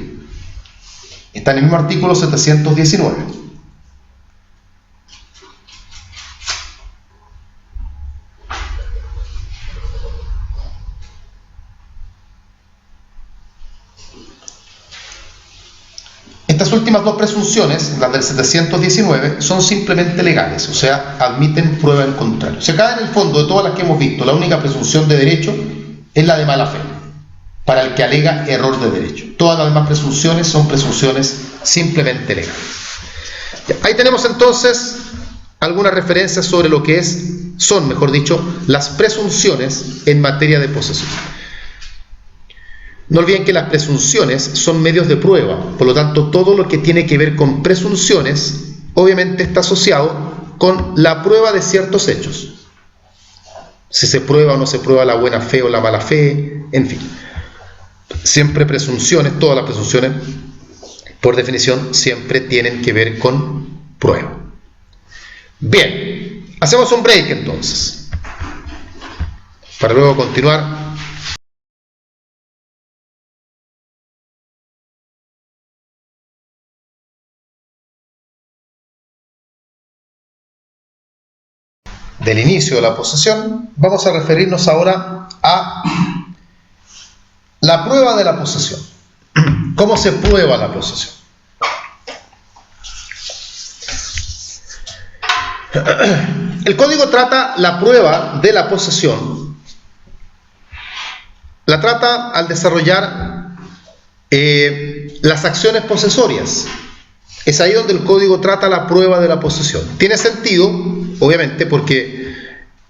Está en el mismo artículo 719. Estas últimas dos presunciones, las del 719, son simplemente legales, o sea, admiten prueba en contrario. O sea, acá en el fondo de todas las que hemos visto, la única presunción de derecho es la de mala fe, para el que alega error de derecho. Todas las demás presunciones son presunciones simplemente legales. Ahí tenemos entonces algunas referencias sobre lo que son, mejor dicho, las presunciones en materia de posesión. No olviden que las presunciones son medios de prueba, por lo tanto todo lo que tiene que ver con presunciones obviamente está asociado con la prueba de ciertos hechos. Si se prueba o no se prueba la buena fe o la mala fe, en fin. Siempre presunciones, todas las presunciones, por definición, siempre tienen que ver con prueba. Bien, hacemos un break entonces, para luego continuar. Del inicio de la posesión, vamos a referirnos ahora a la prueba de la posesión. ¿Cómo se prueba la posesión? El código trata la prueba de la posesión, la trata al desarrollar las acciones posesorias. Es ahí donde el código trata la prueba de la posesión. Tiene sentido, obviamente, porque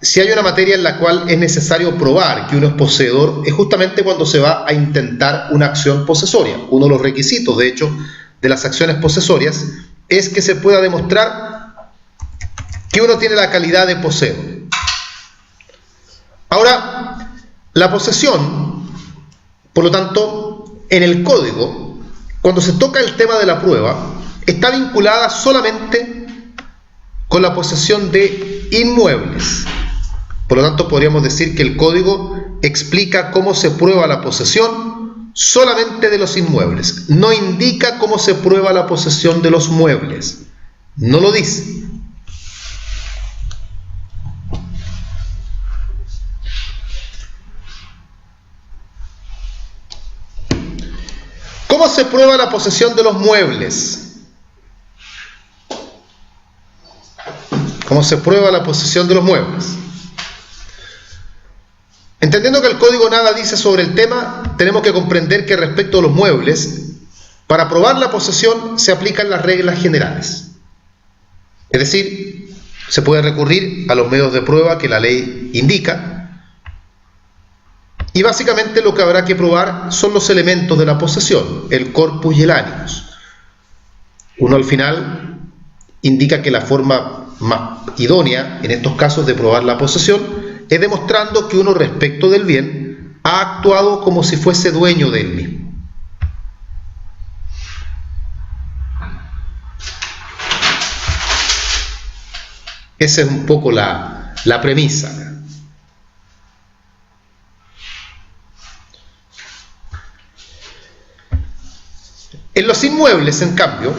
si hay una materia en la cual es necesario probar que uno es poseedor, es justamente cuando se va a intentar una acción posesoria. Uno de los requisitos, de hecho, de las acciones posesorias es que se pueda demostrar que uno tiene la calidad de poseedor. Ahora, la posesión, por lo tanto, en el código, cuando se toca el tema de la prueba, está vinculada solamente con la posesión de inmuebles. Por lo tanto, podríamos decir que el código explica cómo se prueba la posesión solamente de los inmuebles. No indica cómo se prueba la posesión de los muebles. No lo dice. ¿Cómo se prueba la posesión de los muebles? ¿Cómo se prueba la posesión de los muebles? Entendiendo que el código nada dice sobre el tema, tenemos que comprender que respecto a los muebles, para probar la posesión se aplican las reglas generales. Es decir, se puede recurrir a los medios de prueba que la ley indica, y básicamente lo que habrá que probar son los elementos de la posesión, el corpus y el animus. Uno al final indica que la forma más idónea en estos casos de probar la posesión es demostrando que uno respecto del bien ha actuado como si fuese dueño de él mismo. Esa es un poco la premisa. En los inmuebles, en cambio,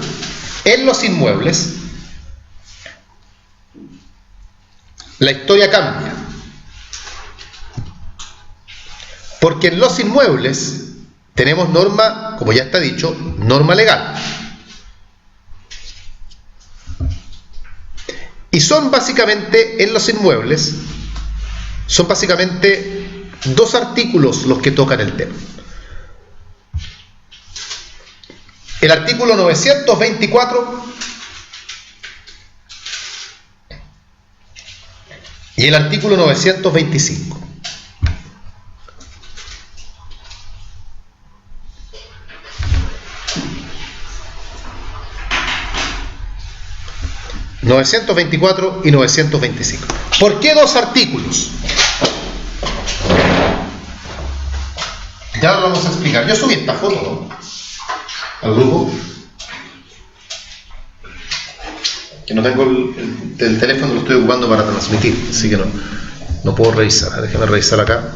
la historia cambia. Porque en los inmuebles tenemos norma, como ya está dicho, norma legal. Y son básicamente, en los inmuebles, son básicamente dos artículos los que tocan el tema. El artículo 924 y el artículo 925. ...924 y 925. ¿Por qué dos artículos? Ya lo vamos a explicar. Yo subí esta foto, ¿no?, al grupo. Que no tengo el teléfono, lo estoy ocupando para transmitir, así que no puedo revisar. Déjame revisar acá.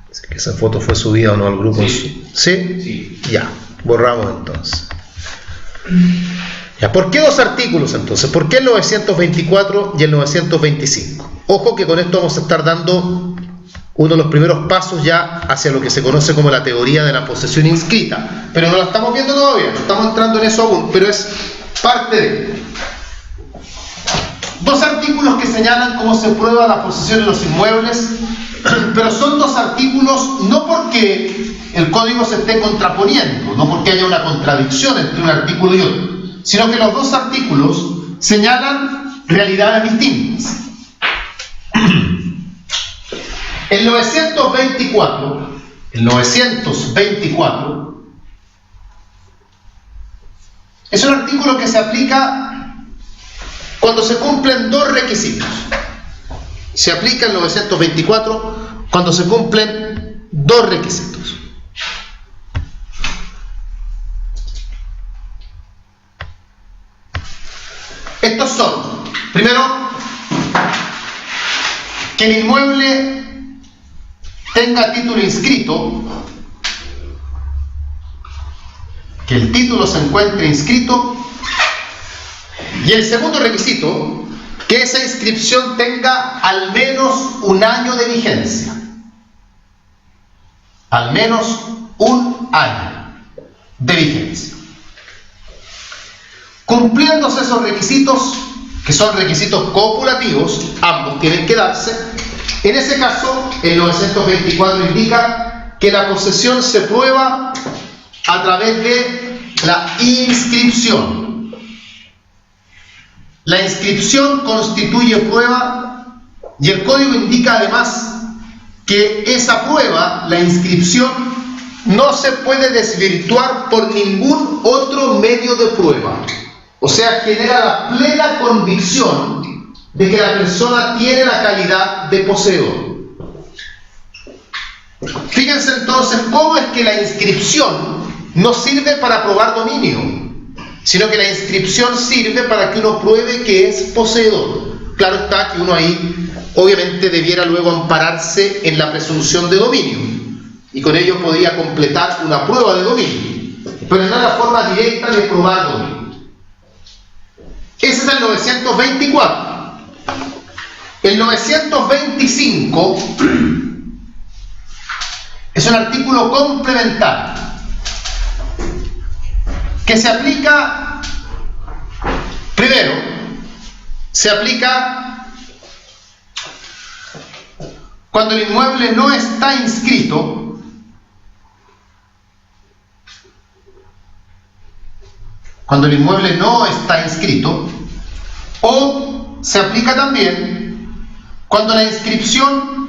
Así que esa foto fue subida o no al grupo. Sí. ¿Sí? Ya, borramos entonces. Ya, ¿por qué dos artículos entonces? ¿Por qué el 924 y el 925? Ojo que con esto vamos a estar dando uno de los primeros pasos ya hacia lo que se conoce como la teoría de la posesión inscrita, pero no la estamos viendo todavía, no estamos entrando en eso aún, pero es parte de dos artículos que señalan cómo se prueba la posesión de los inmuebles, pero son dos artículos no porque el código se esté contraponiendo, no porque haya una contradicción entre un artículo y otro, sino que los dos artículos señalan realidades distintas. El 924 es un artículo que se aplica cuando se cumplen dos requisitos. Se aplica el 924 cuando se cumplen dos requisitos. Estos son, primero, que el inmueble tenga título inscrito, que el título se encuentre inscrito, y el segundo requisito, que esa inscripción tenga al menos un año de vigencia. Al menos un año de vigencia. Cumpliéndose esos requisitos, que son requisitos copulativos, ambos tienen que darse. En ese caso, el 924 indica que la posesión se prueba a través de la inscripción. La inscripción constituye prueba y el código indica además que esa prueba, la inscripción, no se puede desvirtuar por ningún otro medio de prueba. O sea, genera la plena convicción de que la persona tiene la calidad de poseedor. Fíjense entonces cómo es que la inscripción no sirve para probar dominio, sino que la inscripción sirve para que uno pruebe que es poseedor. Claro está que uno ahí obviamente debiera luego ampararse en la presunción de dominio y con ello podría completar una prueba de dominio, pero no es la forma directa de probar dominio. Ese es el 924. El 925 Es un artículo complementario que se aplica, primero, se aplica cuando el inmueble no está inscrito, o se aplica también cuando la inscripción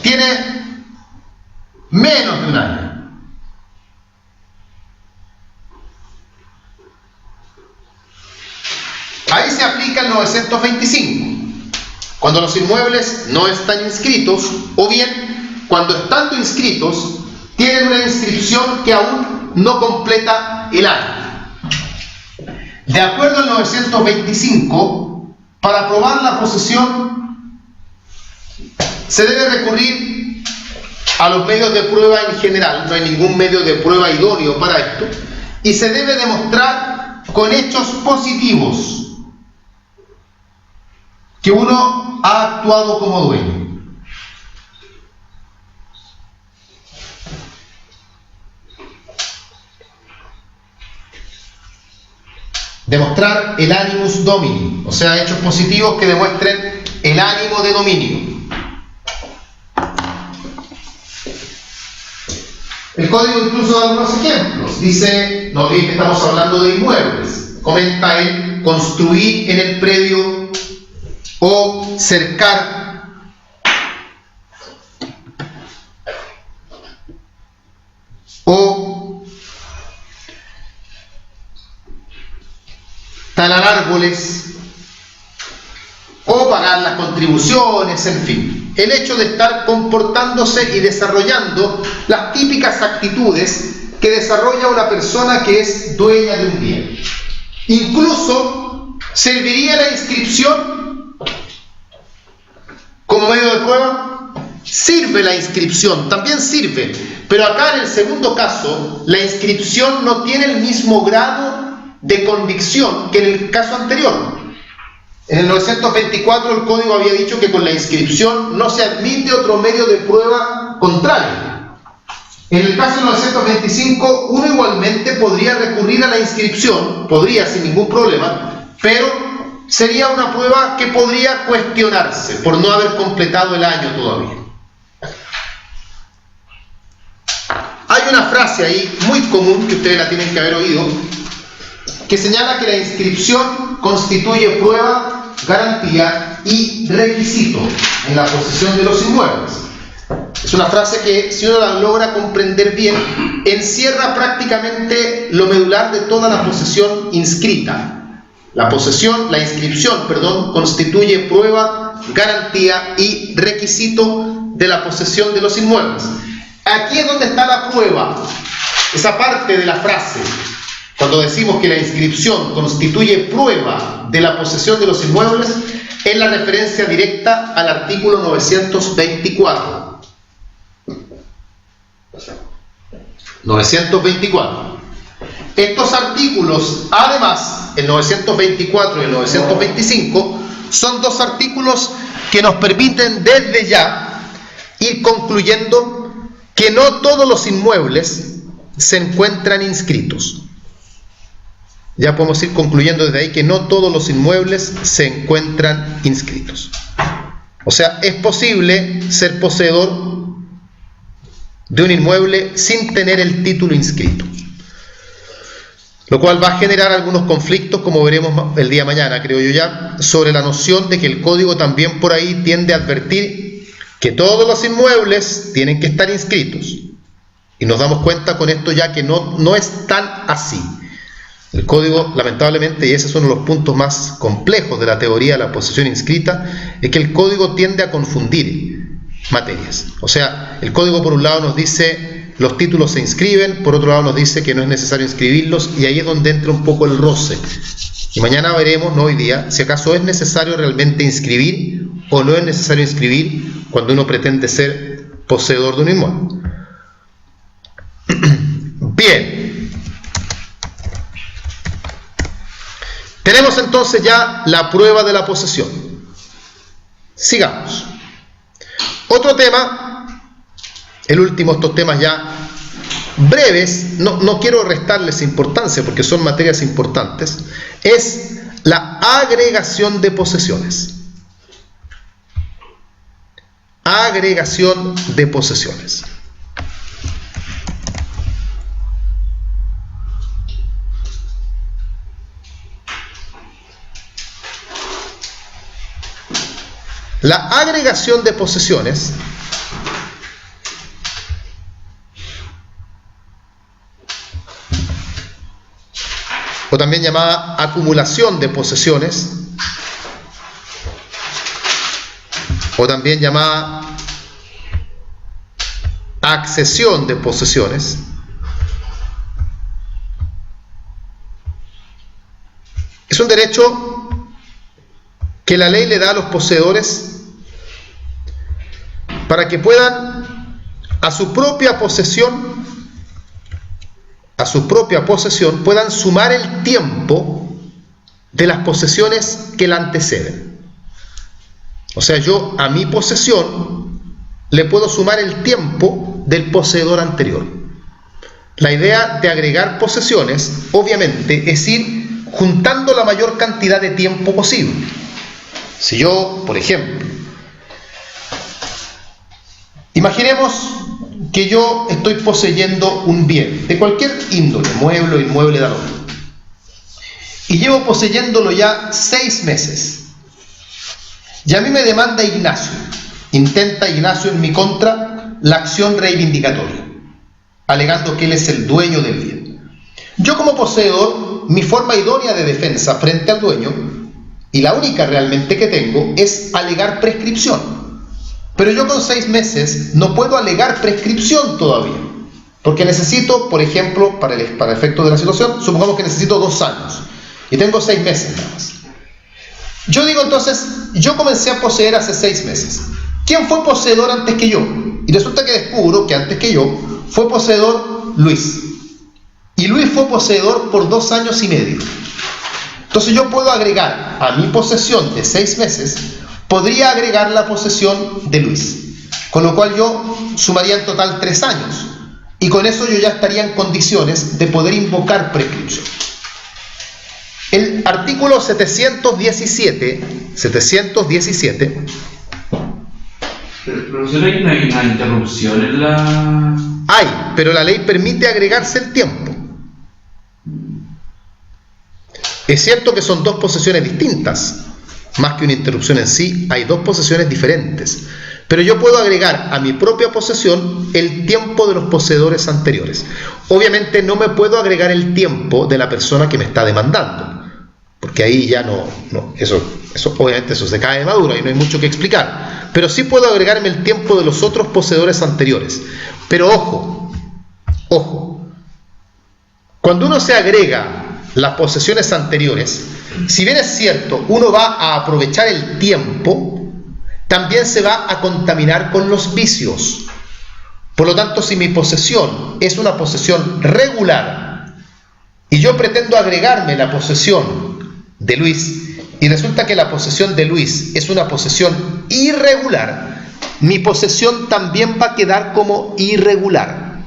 tiene menos de un año. Ahí se aplica el 925, cuando los inmuebles no están inscritos, o bien cuando estando inscritos tienen una inscripción que aún no completa el año. De acuerdo al 925, para probar la posesión se debe recurrir a los medios de prueba en general, no hay ningún medio de prueba idóneo para esto, y se debe demostrar con hechos positivos que uno ha actuado como dueño. Demostrar el animus domini, o sea, hechos positivos que demuestren el ánimo de dominio. El código incluso da algunos ejemplos. Dice, no olviden que estamos hablando de inmuebles. Comenta el construir en el predio o cercar o talar árboles o pagar las contribuciones, en fin. El hecho de estar comportándose y desarrollando las típicas actitudes que desarrolla una persona que es dueña de un bien. Incluso serviría la inscripción como medio de prueba. Sirve la inscripción, también sirve, pero acá en el segundo caso la inscripción no tiene el mismo grado de convicción que en el caso anterior. En el 924 el código había dicho que con la inscripción no se admite otro medio de prueba contrario. En el caso del 925 uno igualmente podría recurrir a la inscripción, podría sin ningún problema, pero sería una prueba que podría cuestionarse por no haber completado el año todavía. Hay una frase ahí muy común que ustedes la tienen que haber oído, que señala que la inscripción constituye prueba, garantía y requisito en la posesión de los inmuebles. Es una frase que, si uno la logra comprender bien, encierra prácticamente lo medular de toda la posesión inscrita. La inscripción, constituye prueba, garantía y requisito de la posesión de los inmuebles. Aquí es donde está la prueba, esa parte de la frase. Cuando decimos que la inscripción constituye prueba de la posesión de los inmuebles, es la referencia directa al artículo 924. 924. Estos artículos, además, el 924 y el 925, son dos artículos que nos permiten desde ya ir concluyendo que no todos los inmuebles se encuentran inscritos. Ya podemos ir concluyendo desde ahí que no todos los inmuebles se encuentran inscritos. O sea, es posible ser poseedor de un inmueble sin tener el título inscrito, lo cual va a generar algunos conflictos, como veremos el día de mañana, creo yo ya, sobre la noción de que el código también por ahí tiende a advertir que todos los inmuebles tienen que estar inscritos. Y nos damos cuenta con esto ya que no es tan así. El código, lamentablemente, y ese es uno de los puntos más complejos de la teoría de la posesión inscrita, es que el código tiende a confundir materias. O sea, el código por un lado nos dice los títulos se inscriben, por otro lado nos dice que no es necesario inscribirlos, y ahí es donde entra un poco el roce. Y mañana veremos, no hoy día, si acaso es necesario realmente inscribir o no es necesario inscribir cuando uno pretende ser poseedor de un inmueble. Bien. Tenemos entonces ya la prueba de la posesión. Sigamos. Otro Otro tema, el último, estos temas ya breves, no quiero restarles importancia porque son materias importantes, es la agregación de posesiones. Agregación de posesiones. La agregación de posesiones o también llamada acumulación de posesiones o también llamada accesión de posesiones es un derecho que la ley le da a los poseedores para que puedan a su propia posesión puedan sumar el tiempo de las posesiones que la anteceden. O sea, yo a mi posesión le puedo sumar el tiempo del poseedor anterior. La idea de agregar posesiones, obviamente, es ir juntando la mayor cantidad de tiempo posible. Si yo, por ejemplo, imaginemos que yo estoy poseyendo un bien de cualquier índole, mueble o inmueble, da lo mismo, y llevo poseyéndolo ya 6 meses, y a mí me demanda Ignacio, intenta Ignacio en mi contra la acción reivindicatoria, alegando que él es el dueño del bien. Yo como poseedor, mi forma idónea de defensa frente al dueño, y la única realmente que tengo, es alegar prescripción. Pero yo con 6 meses no puedo alegar prescripción todavía, porque necesito, por ejemplo, para el efecto de la situación, supongamos que necesito 2 años, y tengo 6 meses nada más. Yo digo entonces, yo comencé a poseer hace 6 meses. ¿Quién fue poseedor antes que yo? Y resulta que descubro que antes que yo fue poseedor Luis. Y Luis fue poseedor por 2 años y medio. Entonces yo puedo agregar a mi posesión de 6 meses, podría agregar la posesión de Luis, con lo cual yo sumaría en total 3 años, y con eso yo ya estaría en condiciones de poder invocar prescripción. El artículo 717 Pero si no hay una interrupción en la... Hay, pero la ley permite agregarse el tiempo. Es cierto que son 2 posesiones distintas, más que una interrupción en sí, hay 2 posesiones diferentes, pero yo puedo agregar a mi propia posesión el tiempo de los poseedores anteriores. Obviamente no me puedo agregar el tiempo de la persona que me está demandando, porque ahí ya eso obviamente eso se cae de maduro y no hay mucho que explicar, pero sí puedo agregarme el tiempo de los otros poseedores anteriores. Pero ojo, cuando uno se agrega las posesiones anteriores, si bien es cierto, uno va a aprovechar el tiempo, también se va a contaminar con los vicios. Por lo tanto, si mi posesión es una posesión regular y yo pretendo agregarme la posesión de Luis y resulta que la posesión de Luis es una posesión irregular, mi posesión también va a quedar como irregular,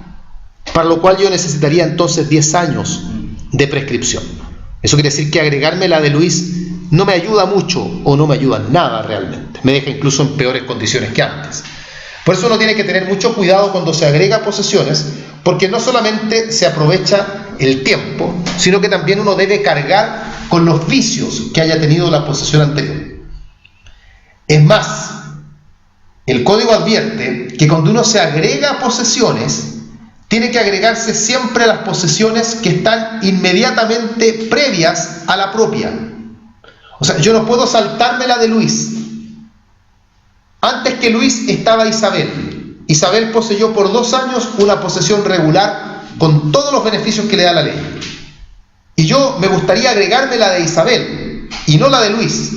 para lo cual yo necesitaría entonces 10 años de prescripción. Eso quiere decir que agregarme la de Luis no me ayuda mucho o no me ayuda en nada realmente, me deja incluso en peores condiciones que antes. Por eso uno tiene que tener mucho cuidado cuando se agrega posesiones, porque no solamente se aprovecha el tiempo, sino que también uno debe cargar con los vicios que haya tenido la posesión anterior. Es más, el código advierte que cuando uno se agrega posesiones, tiene que agregarse siempre las posesiones que están inmediatamente previas a la propia. O sea, yo no puedo saltarme la de Luis. Antes que Luis estaba Isabel. Isabel poseyó por 2 años una posesión regular con todos los beneficios que le da la ley. Y yo me gustaría agregarme la de Isabel y no la de Luis.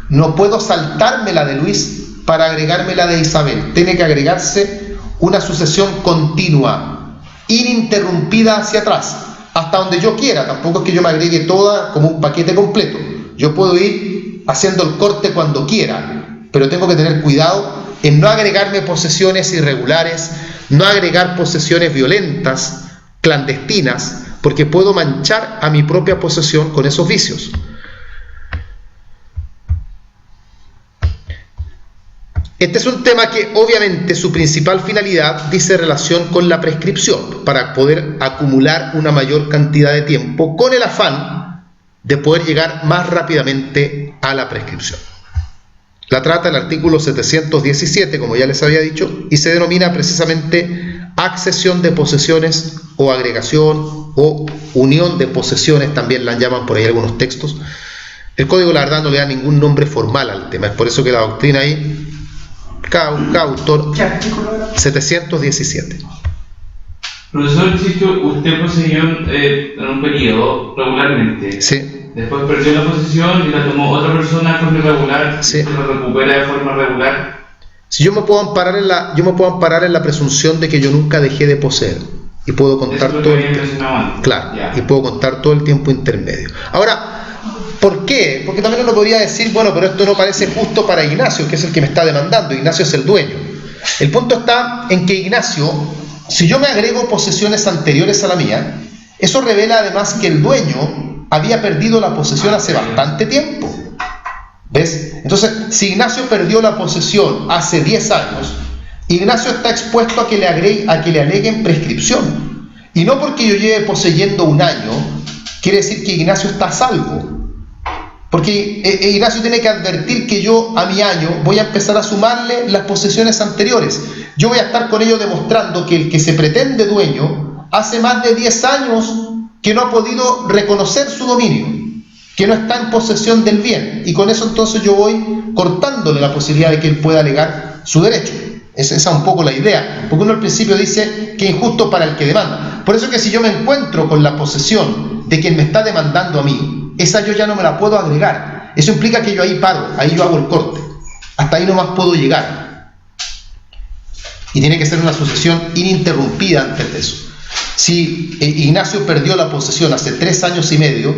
No puedo saltarme la de Luis para agregarme la de Isabel. Tiene que agregarse una sucesión continua, ininterrumpida hacia atrás, hasta donde yo quiera. Tampoco es que yo me agregue toda como un paquete completo. Yo puedo ir haciendo el corte cuando quiera, pero tengo que tener cuidado en no agregarme posesiones irregulares, no agregar posesiones violentas, clandestinas, porque puedo manchar a mi propia posesión con esos vicios. Este es un tema que obviamente su principal finalidad dice relación con la prescripción, para poder acumular una mayor cantidad de tiempo con el afán de poder llegar más rápidamente a la prescripción. La trata el artículo 717, como ya les había dicho, y se denomina precisamente accesión de posesiones o agregación o unión de posesiones, también la llaman por ahí algunos textos. El código, la verdad, no le da ningún nombre formal al tema, es por eso que la doctrina ahí, cada autor, 717. Profesor, usted poseyó en un periodo regularmente. Sí. Después perdió la posesión y la tomó otra persona de forma irregular. Sí. Se lo recupera de forma regular. Si yo me puedo amparar en la presunción de que yo nunca dejé de poseer y puedo contar todo el tiempo. Claro, y puedo contar todo el tiempo intermedio. Ahora, ¿por qué? Porque también uno podría decir, bueno, pero esto no parece justo para Ignacio, que es el que me está demandando. Ignacio es el dueño. El punto está en que Ignacio, si yo me agrego posesiones anteriores a la mía, eso revela además que el dueño había perdido la posesión hace bastante tiempo. ¿Ves? Entonces, si Ignacio perdió la posesión hace 10 años, Ignacio está expuesto a que le aleguen prescripción. Y no porque yo lleve poseyendo un año, quiere decir que Ignacio está a salvo. Porque Ignacio tiene que advertir que yo a mi año voy a empezar a sumarle las posesiones anteriores. Yo voy a estar con ello demostrando que el que se pretende dueño hace más de 10 años que no ha podido reconocer su dominio, que no está en posesión del bien, y con eso entonces yo voy cortándole la posibilidad de que él pueda alegar su derecho. Esa es un poco la idea, porque uno al principio dice que es injusto para el que demanda. Por eso que si yo me encuentro con la posesión de quien me está demandando a mí, esa yo ya no me la puedo agregar. Eso implica que yo ahí paro, ahí yo hago el corte, hasta ahí nomás puedo llegar, y tiene que ser una sucesión ininterrumpida antes de eso. Si Ignacio perdió la posesión hace 3 años y medio,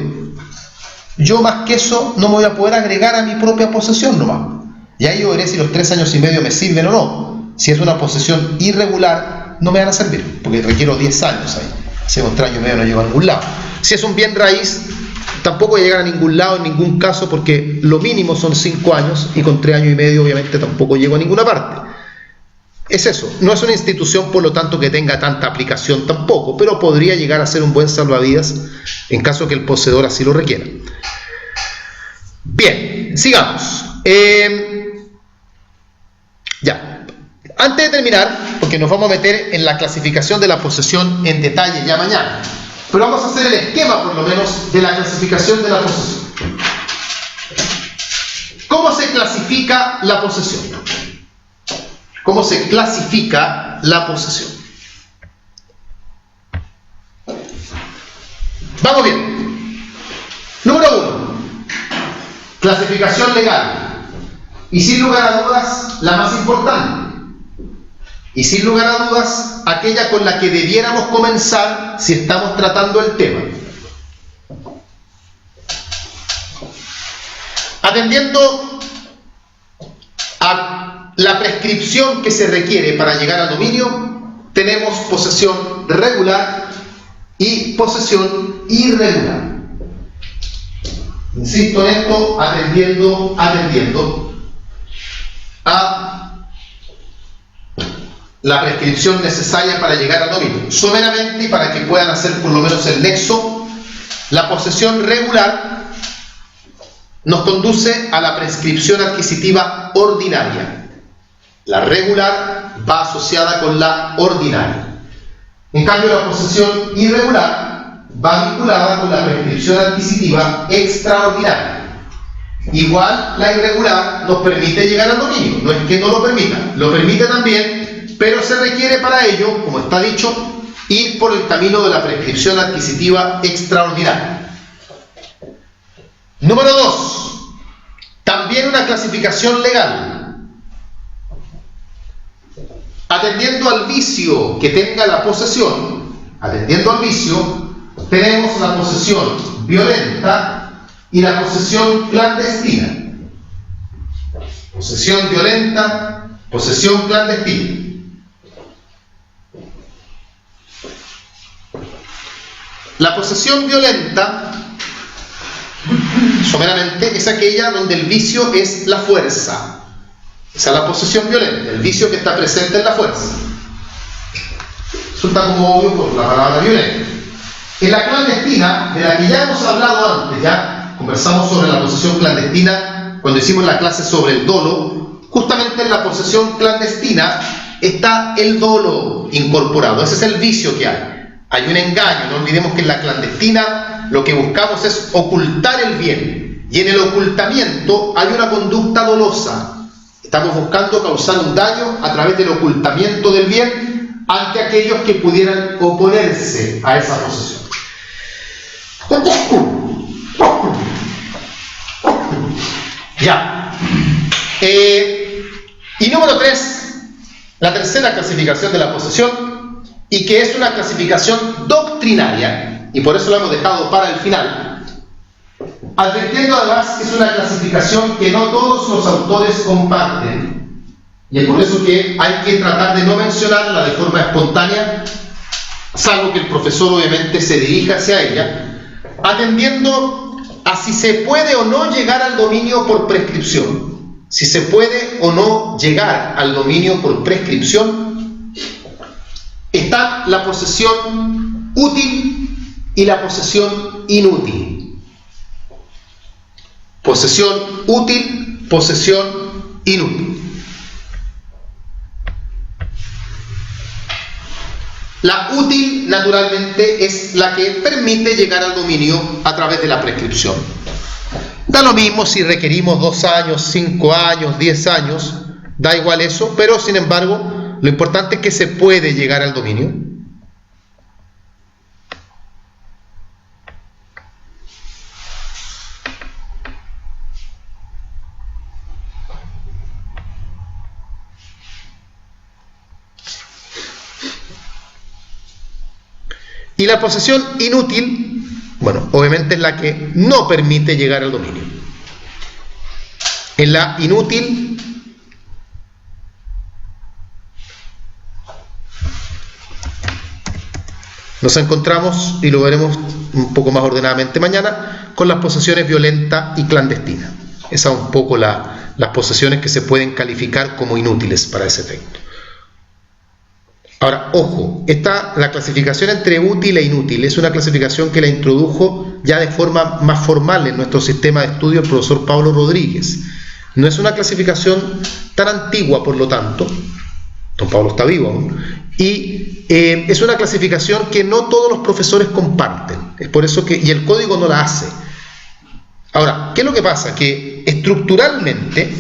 yo más que eso no me voy a poder agregar a mi propia posesión nomás. Y ahí yo veré si los 3 años y medio me sirven o no. Si es una posesión irregular, no me van a servir, porque requiero 10 años ahí. Si es un 3 años y medio no llego a ningún lado. Si es un bien raíz, tampoco voy a llegar a ningún lado en ningún caso, porque lo mínimo son 5 años, y con 3 años y medio obviamente tampoco llego a ninguna parte. Es eso, no es una institución por lo tanto que tenga tanta aplicación tampoco, pero podría llegar a ser un buen salvavidas en caso que el poseedor así lo requiera. Bien, sigamos. Ya, antes de terminar, porque nos vamos a meter en la clasificación de la posesión en detalle ya mañana, pero vamos a hacer el esquema por lo menos de la clasificación de la posesión. ¿Cómo se clasifica la posesión? ¿Cómo se clasifica la posesión? Vamos bien. Número 1. Clasificación legal. Y sin lugar a dudas, la más importante. Y sin lugar a dudas, aquella con la que debiéramos comenzar si estamos tratando el tema. Atendiendo a la prescripción que se requiere para llegar al dominio, tenemos posesión regular y posesión irregular. Insisto en esto, atendiendo a la prescripción necesaria para llegar al dominio. Someramente, y para que puedan hacer por lo menos el nexo, la posesión regular nos conduce a la prescripción adquisitiva ordinaria. La regular va asociada con la ordinaria. En cambio, la posesión irregular va vinculada con la prescripción adquisitiva extraordinaria. Igual, la irregular nos permite llegar al dominio, no es que no lo permita, lo permite también, pero se requiere para ello, como está dicho, ir por el camino de la prescripción adquisitiva extraordinaria. Número 2. También una clasificación legal. Atendiendo al vicio que tenga la posesión, tenemos la posesión violenta y la posesión clandestina. Posesión violenta Posesión clandestina. La posesión violenta, someramente, es aquella donde el vicio es la fuerza. Esa es la posesión violenta, el vicio que está presente en la fuerza. Resulta como obvio por la palabra violenta. En la clandestina, de la que ya hemos hablado antes, ya conversamos sobre la posesión clandestina cuando hicimos la clase sobre el dolo. Justamente en la posesión clandestina está el dolo incorporado. Ese es el vicio que hay. Hay un engaño. No olvidemos que en la clandestina lo que buscamos es ocultar el bien. Y en el ocultamiento hay una conducta dolosa. Estamos buscando causar un daño a través del ocultamiento del bien ante aquellos que pudieran oponerse a esa posesión. Ya. Y número 3, la tercera clasificación de la posesión, y que es una clasificación doctrinaria, y por eso la hemos dejado para el final, advirtiendo además que es una clasificación que no todos los autores comparten, y es por eso que hay que tratar de no mencionarla de forma espontánea, salvo que el profesor obviamente se dirija hacia ella, atendiendo a si se puede o no llegar al dominio por prescripción. Si se puede o no llegar al dominio por prescripción, está la posesión útil y la posesión inútil. Posesión útil, posesión inútil. La útil, naturalmente, es la que permite llegar al dominio a través de la prescripción. Da lo mismo si requerimos 2 años, 5 años, 10 años, da igual eso, pero sin embargo, lo importante es que se puede llegar al dominio. Y la posesión inútil, bueno, obviamente es la que no permite llegar al dominio. En la inútil nos encontramos, y lo veremos un poco más ordenadamente mañana, con las posesiones violenta y clandestina. Esas son un poco las posesiones que se pueden calificar como inútiles para ese efecto. Ahora, ojo, la clasificación entre útil e inútil es una clasificación que la introdujo ya de forma más formal en nuestro sistema de estudio el profesor Pablo Rodríguez. No es una clasificación tan antigua, por lo tanto, don Pablo está vivo aún, y es una clasificación que no todos los profesores comparten. Es por eso que, y el código no la hace. Ahora, ¿qué es lo que pasa? Que estructuralmente,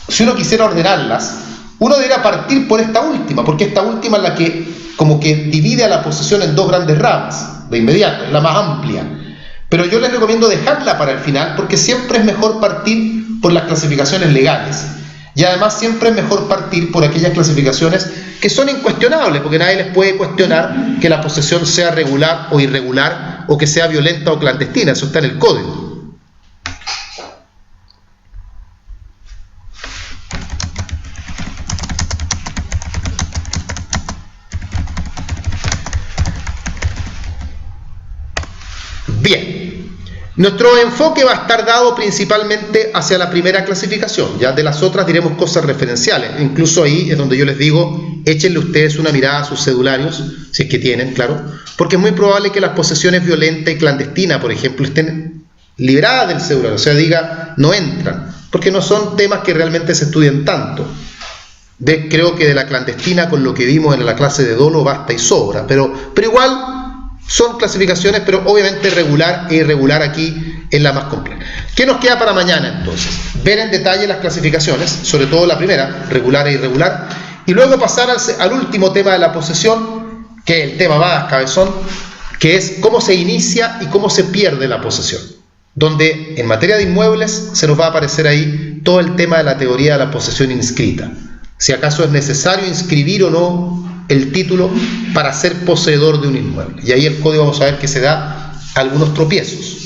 si uno quisiera ordenarlas, uno debería partir por esta última, porque esta última es la que como que divide a la posesión en 2 grandes ramas, de inmediato, es la más amplia. Pero yo les recomiendo dejarla para el final, porque siempre es mejor partir por las clasificaciones legales. Y además siempre es mejor partir por aquellas clasificaciones que son incuestionables, porque nadie les puede cuestionar que la posesión sea regular o irregular, o que sea violenta o clandestina. Eso está en el código. Bien, nuestro enfoque va a estar dado principalmente hacia la primera clasificación. Ya de las otras diremos cosas referenciales. Incluso ahí es donde yo les digo, échenle ustedes una mirada a sus cedularios, si es que tienen, claro, porque es muy probable que las posesiones violenta y clandestina, por ejemplo, estén liberadas del cedulario, o sea, diga, no entran, porque no son temas que realmente se estudian tanto. Creo que de la clandestina, con lo que vimos en la clase de dolo, basta y sobra, pero igual son clasificaciones, pero obviamente regular e irregular aquí es la más compleja. ¿Qué nos queda para mañana entonces? Ver en detalle las clasificaciones, sobre todo la primera, regular e irregular, y luego pasar al último tema de la posesión, que es el tema más cabezón, que es cómo se inicia y cómo se pierde la posesión, donde en materia de inmuebles se nos va a aparecer ahí todo el tema de la teoría de la posesión inscrita, si acaso es necesario inscribir o no el título para ser poseedor de un inmueble. Y ahí el código vamos a ver que se da algunos tropiezos,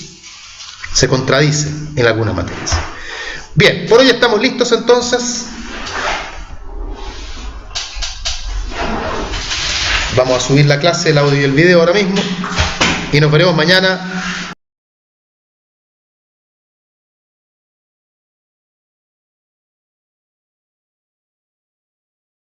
se contradice en algunas materias. Bien, por hoy estamos listos entonces. Vamos a subir la clase, el audio y el video ahora mismo. Y nos veremos mañana